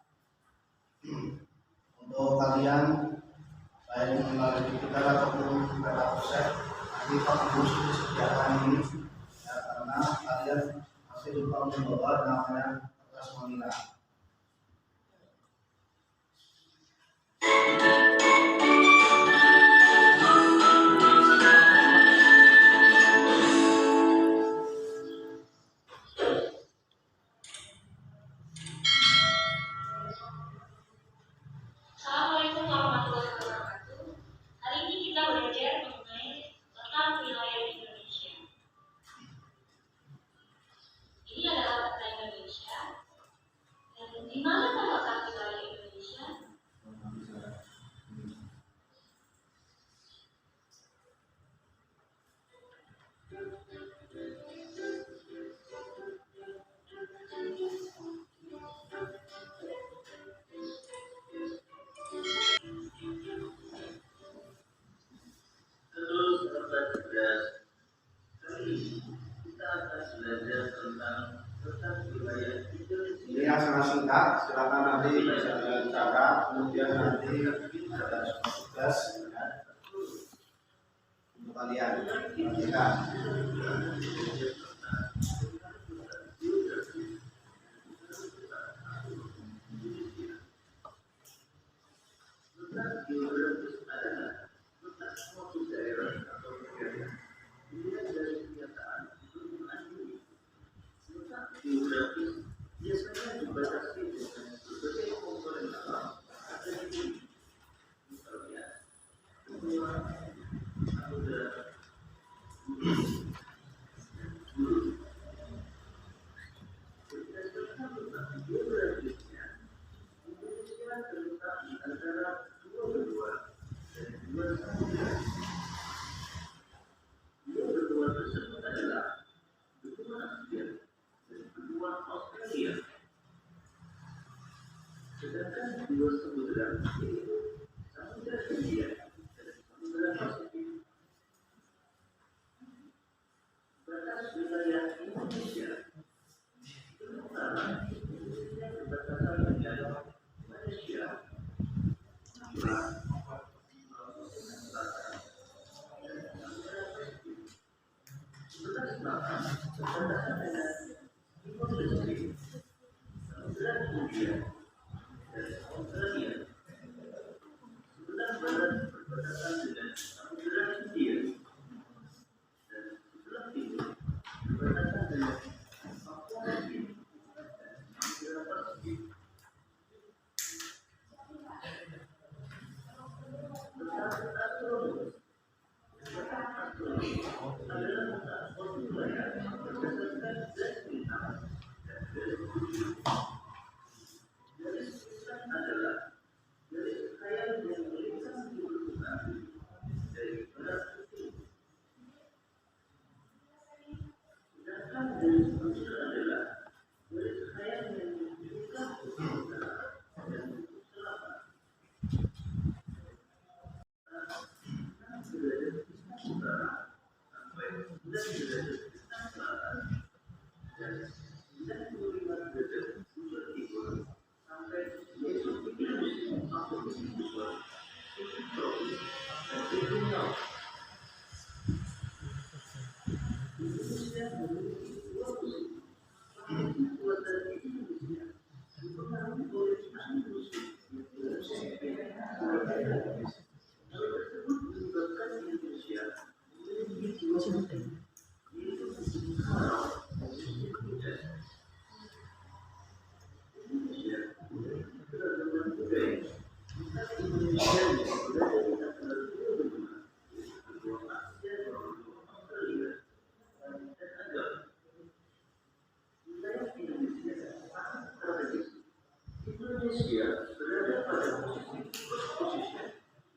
untuk kalian baik melalui digital ataupun data proses. Nanti Pak Guru disediakan ini ya, karena kalian masih lupa membawa namanya kertas manila. Assalamualaikum warahmatullahi wabarakatuh. Hari ini kita belajar mengenai tentang wilayah Indonesia. Ini adalah peta Indonesia. Dan di mana terletak wilayah Indonesia? Halo sahabat cerdas, kali ini kita akan belajar tentang wilayah Indonesia. Ini yang sangat singkat, silakan nanti bisa dicatat, kemudian nanti ada tugas ya, untuk kalian. Perhatikan. Letak geografis adalah letak suatu daerah atau negara dilihat dari kenyataan permukaan bumi. Letak geografis biasanya dibatasi dengan berbagai komponen alam ada di bumi. Misalnya, benua, samudra, gunung, dan gurun. Berdasarkan letak geografisnya, Indonesia terletak di antara dua benua dan dua samudra. Dua benua tersebut adalah benua Asia dan benua Australia. Sedangkan dua samudra yaitu Samudra Hindia dan Samudra Pasifik. Batas wilayah Indonesia utara Indonesia berbatasan dengan Malaysia, Irak, Sulawesi Selatan, dan Samudra Pasifik. Sebelah selatan berbatasan dengan Timor Leste, Samudra Hindia, dan Australia. Sebelah barat berbatasan dengan Samudra Hindia, dan sebelah timur berbatasan dengan Papua Nugini dan Samudra Pasifik. Letak astronomis. Letak astronomis adalah letak suatu wilayah berdasarkan garis bintang dan garis bumi. Garis bintang adalah garis khayal yang melintang di permukaan dari barat ke timur. Sedangkan garis bumi adalah garis khayal yang melintang ke utara dan ke selatan. Derajat bintang utara sampai 9 derajat bintang selatan dan 95 derajat bujur timur sampai yaitu musim atau musim gugur, musim tropis dan musim laut. Indonesia memiliki dua musim. Kondisi cuaca di Indonesia dipengaruhi oleh angin musim yang bermusim berbeda. Hal tersebut menyebabkan Indonesia memiliki dua musim, yaitu musim kemarau dan musim hujan. Indonesia memiliki keragaman budaya. Misal Indonesia yang berada di antara dua benua, yaitu benua Asia dan benua Australia, dan agama. Wilayah Indonesia sangat strategis. Indonesia berada pada posisi posisi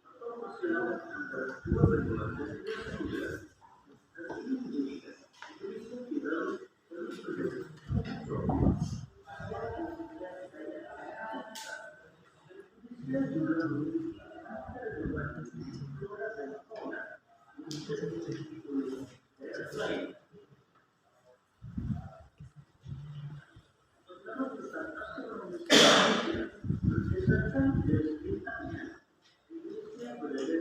atau persilangan antara dua benua dan dua samudra. Hal ini menjadikan Indonesia di dalam terus bergerak tropis. Indonesia juga memiliki keragaman flora dan fauna yang bisa dimiliki oleh daerah lain. Menurut letak astronomis Indonesia, berdasarkan garis bintangnya, Indonesia berada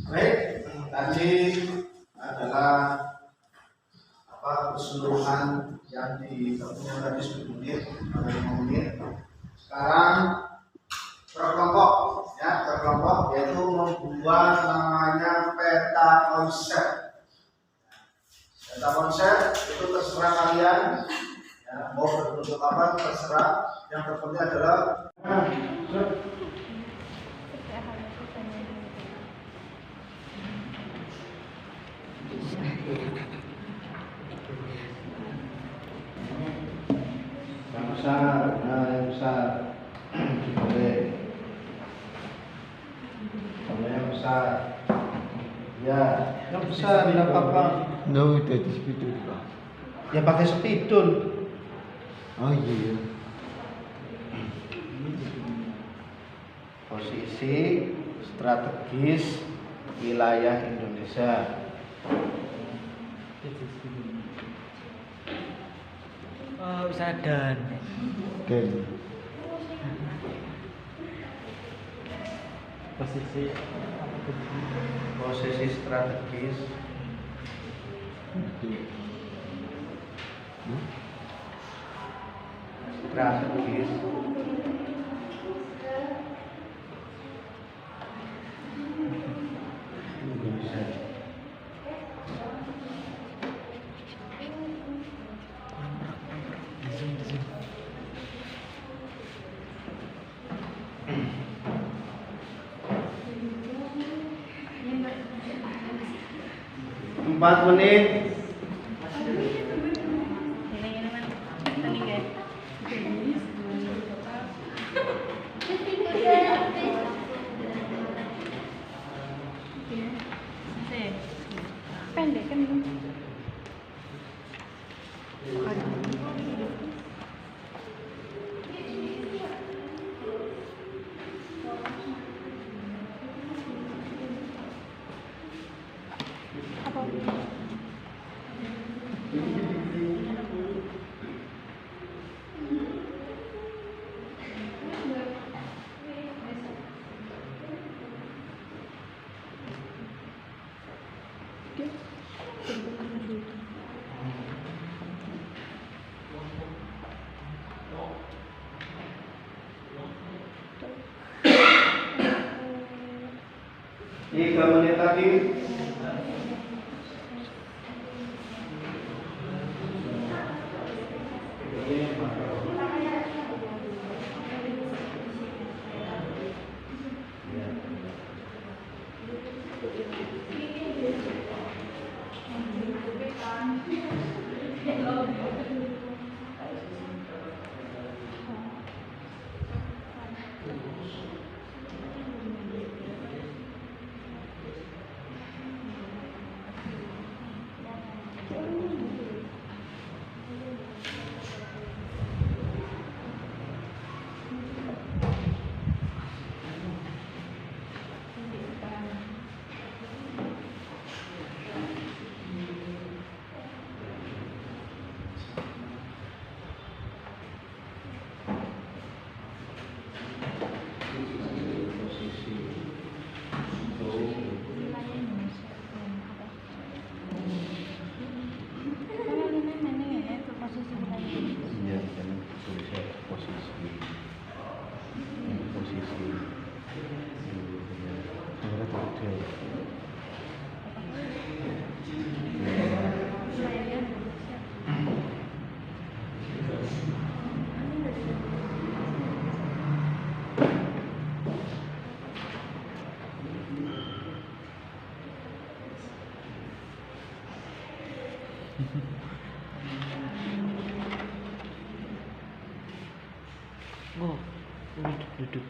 Baik, tadi adalah keseluruhan yang ditempuh tadi 10 menit atau 5 menit. Sekarang berkelompok, yaitu membuat namanya peta konsep. Peta konsep itu terserah kalian, ya, mau berbentuk apa terserah. Yang terpenting adalah yang besar, yang besar, boleh. Kalau yang besar, ya, yang besar tidak apa-apa. No, tadi spidol Pak. Ya pakai spidol. Oh iya. Posisi strategis wilayah Indonesia. Oh, sadar. Oke. Posisi strategis strategis Indonesia. Empat menit. Pendek kan? Tiga menit lagi. Oh, duduk.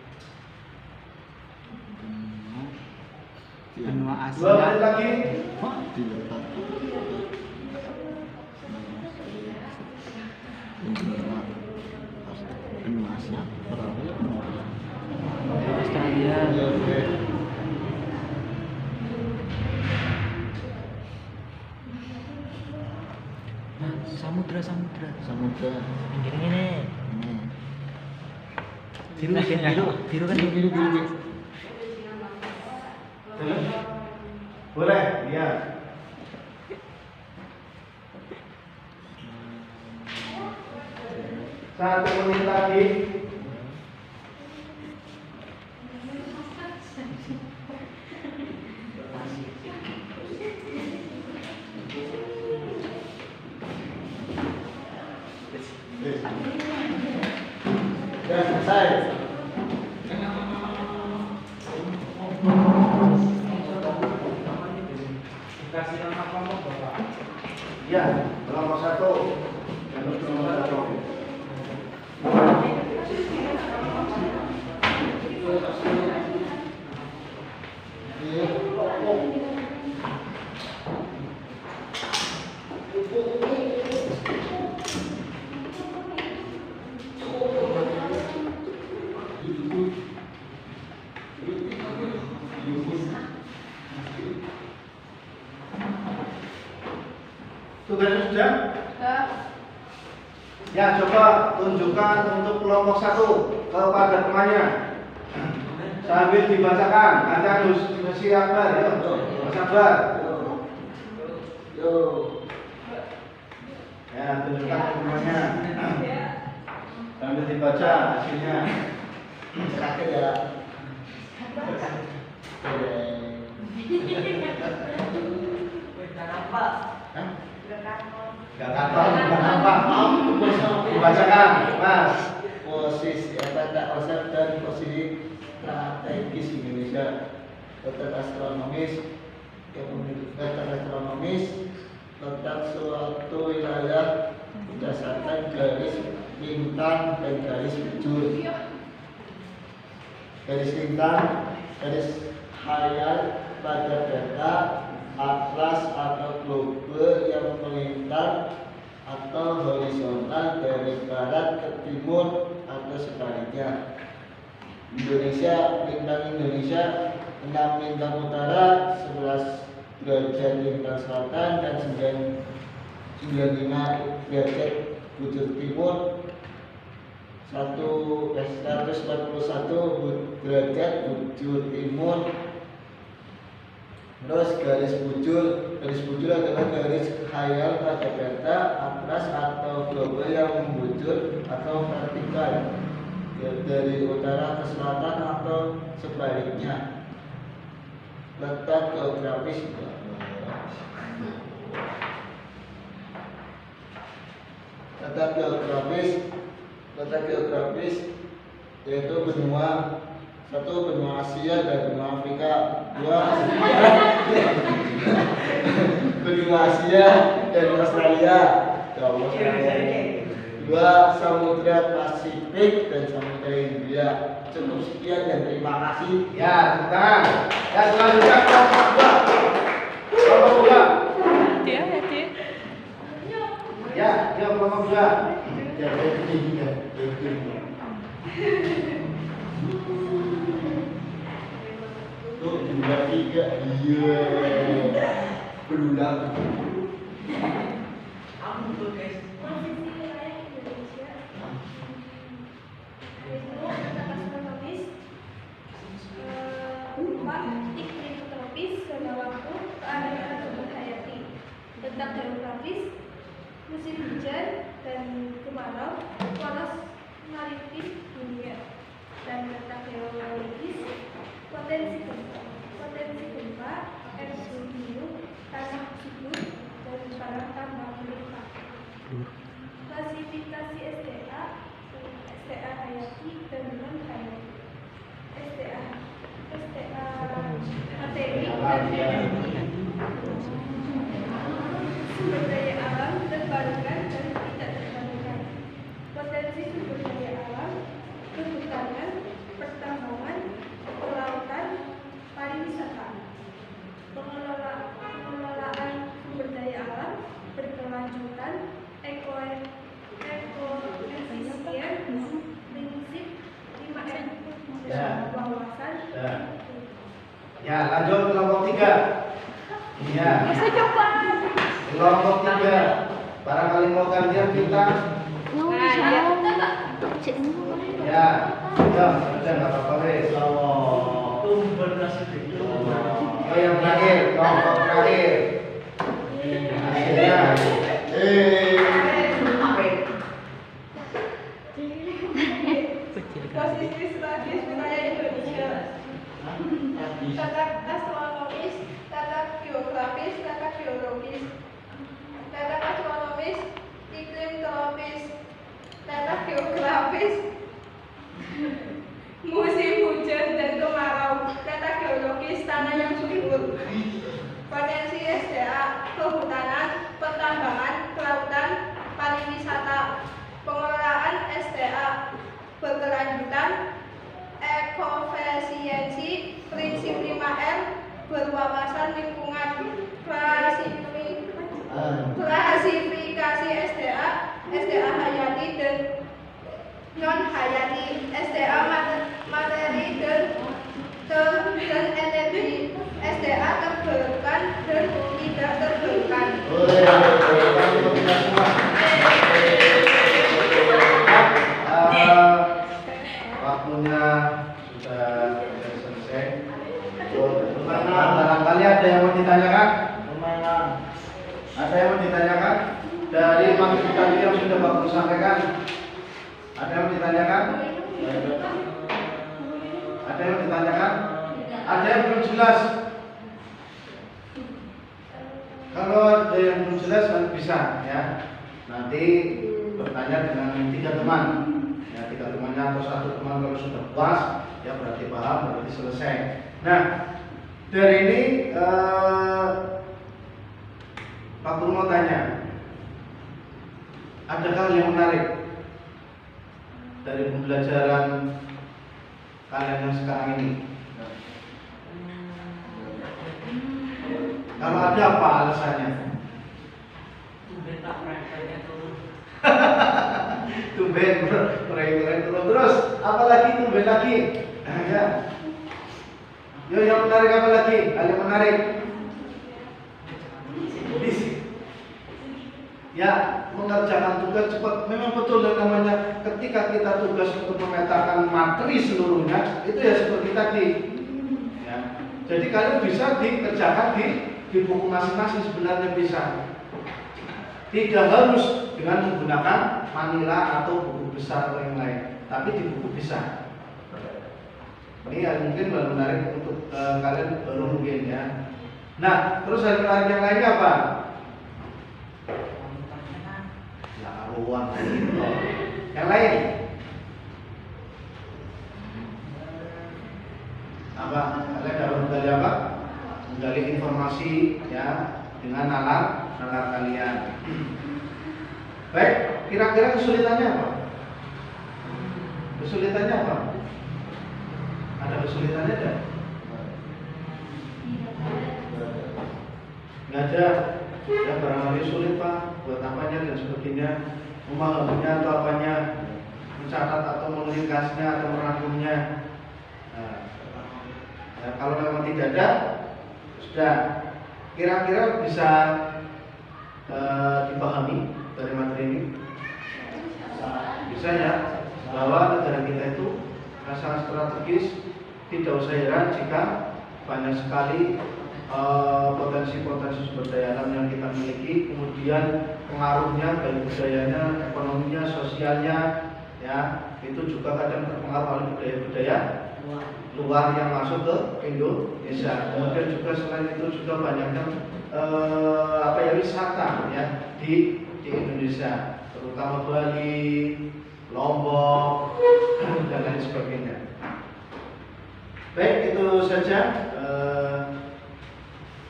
Benua 2 Asia. menit lagi. Diletak. Benua Asia. Australia. Ya, oke. Nah, samudra. Samudra. Yang gini. Hmm. Biru kan Biru. Boleh, ya. Satu menit lagi. Ya, selesai. Dikasih nama kelompok Bapak. Ya, nomor 1. Nomor 1. Tugasnya sudah? Sudah. Ya, coba tunjukkan untuk kelompok 1 kepada temannya. Sambil dibacakan, Anda harus siapkan ya. Sabar. Ya, tunjukkan ke temannya. Sambil dibaca hasilnya. Terakhir ya. Gak kantor, gak nampak. Dibacakan, Mas. Posisi tata konsep dan posisi strategis Indonesia. Letak astronomis, letak astronomis, letak suatu wilayah berdasarkan garis lintang dan garis bujur. Garis lintang, garis khayal pada data atlas atau globe yang melintang atau horizontal dari barat ke timur atau sebaliknya. Indonesia, lintang Indonesia 6 lintang utara, 11 derajat lintang selatan dan 95 derajat bujur timur, 141 derajat bujur timur. Terus garis bujur adalah garis khayal pada peta atlas atau globe yang membujur atau vertikal dari utara ke selatan atau sebaliknya. Letak geografis yaitu benua 1 benua Asia dan benua Afrika, 2 benua Asia dan Australia, 2 Samudra Pasifik dan Samudra Hindia. Cukup sekian dan terima kasih. Ya, tepuk tangan. Ya, selanjutnya kelompok 2. Kelompok 2. Ya, kelompok 2. Ya, ya. Tuh, 2, 3. Iya. Berulang. Posisi wilayah Indonesia. Yaitu letak astronomis, 4 iklim tropis, zona waktu, keanekaragaman hayati. Letak geografis, musim hujan dan kemarau, poros maritim dunia. Dan letak geologis, potensi gempa, erupsi gunung, tanah subur, dan barang tambang melimpah. Klasifikasi SDA hayati dan non hayati. SDA materi dan sumber daya alam terbarukan dan tidak terbarukan, potensi sumber daya alam, kehutanan, pertambangan, kelautan, pariwisata. Pengelolaan sumber daya alam berkelanjutan, ekoefisien, prinsip 5M, Ya. wawasan. Ya, lanjut kelompok 3. Ya. Kelompok 3. Barangkali mau gantian kita. Ya, udah nggak apa-apa deh. Tumben nasi itu. Oh, yang terakhir, kelompok terakhir. Hasilnya, Posisi strategis wilayah Indonesia. Tata astronomis, tata geografis, tata geologis. Tata astronomis, iklim tropis. Tata geografis, musim hujan dan kemarau. Tata geologis, tanah yang subur. Potensi SDA, kehutanan, pertambangan, kelautan, pariwisata. Pengelolaan SDA berkelanjutan, ekofisiensi, prinsip 5M, berwawasan lingkungan, klasifikasi SDA, SDA hayati dan non hayati, SDA materi dan energi, SDA terbarukan dan tidak terbarukan. Waktunya sudah selesai. Barangkali ada yang mau ditanyakan? Ada yang mau ditanyakan? Dari materi tadi yang sudah Bapak sampaikan, ada yang mau ditanyakan? Ada yang mau ditanyakan? Ada yang belum jelas? Kalau ada yang belum jelas nanti bisa ya. Nanti bertanya dengan 3 teman. Ya, 3 temannya atau 1 teman kalau sudah puas, ya berarti paham, berarti selesai. Nah, dari ini Pak Guru mau tanya, ada hal yang menarik dari pembelajaran kalian yang sekarang ini? Kalau ada, apa alasannya? Tumben mereka turun terus. Apalagi tumben lagi? Ya. Yo, yang menarik apa lagi? Hal yang menarik. Ya, mengerjakan tugas cepat. Memang betul yang namanya ketika kita tugas untuk memetakan materi seluruhnya, itu ya seperti tadi. Ya. Jadi kalian bisa dikerjakan di buku masing-masing, sebenarnya bisa. Tidak harus dengan menggunakan manila atau buku besar atau yang lain, tapi di buku bisa. Ini yang mungkin baru menarik untuk kalian baru mungkin ya. Nah, terus hal menarik yang lainnya apa? Ya, ruang gitu. Yang lain? Apa? Kalian dapat menggali apa? Menggali informasi ya dengan nalar kalian. Baik, kira-kira kesulitannya apa? Kesulitannya apa? Ada kesulitannya ada? Nggak ada. Ya barangkali sulit Pak, buat apanya dan sebagainya, memahaminya atau apanya, mencatat atau melingkasnya atau merangkumnya. Nah, ya, kalau memang tidak ada, sudah kira-kira bisa dipahami dari materi ini. Bisa ya, bahwa negara kita itu sangat strategis. Tidak usah heran jika banyak sekali potensi-potensi sumber daya alam yang kita miliki, kemudian pengaruhnya dari budayanya, ekonominya, sosialnya, ya itu juga kadang terpengaruh oleh budaya-budaya luar yang masuk ke Indonesia. Kemudian juga selain itu juga banyaknya wisata ya di Indonesia, terutama Bali, Lombok dan lain sebagainya. Baik, itu saja.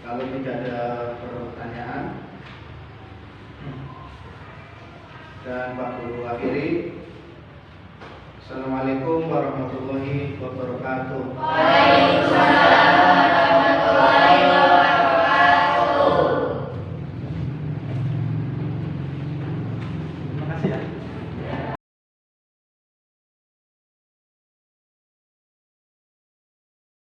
Kalau tidak ada pertanyaan, Dan Pak Guru akhiri. Assalamualaikum warahmatullahi wabarakatuh. Waalaikumsalam.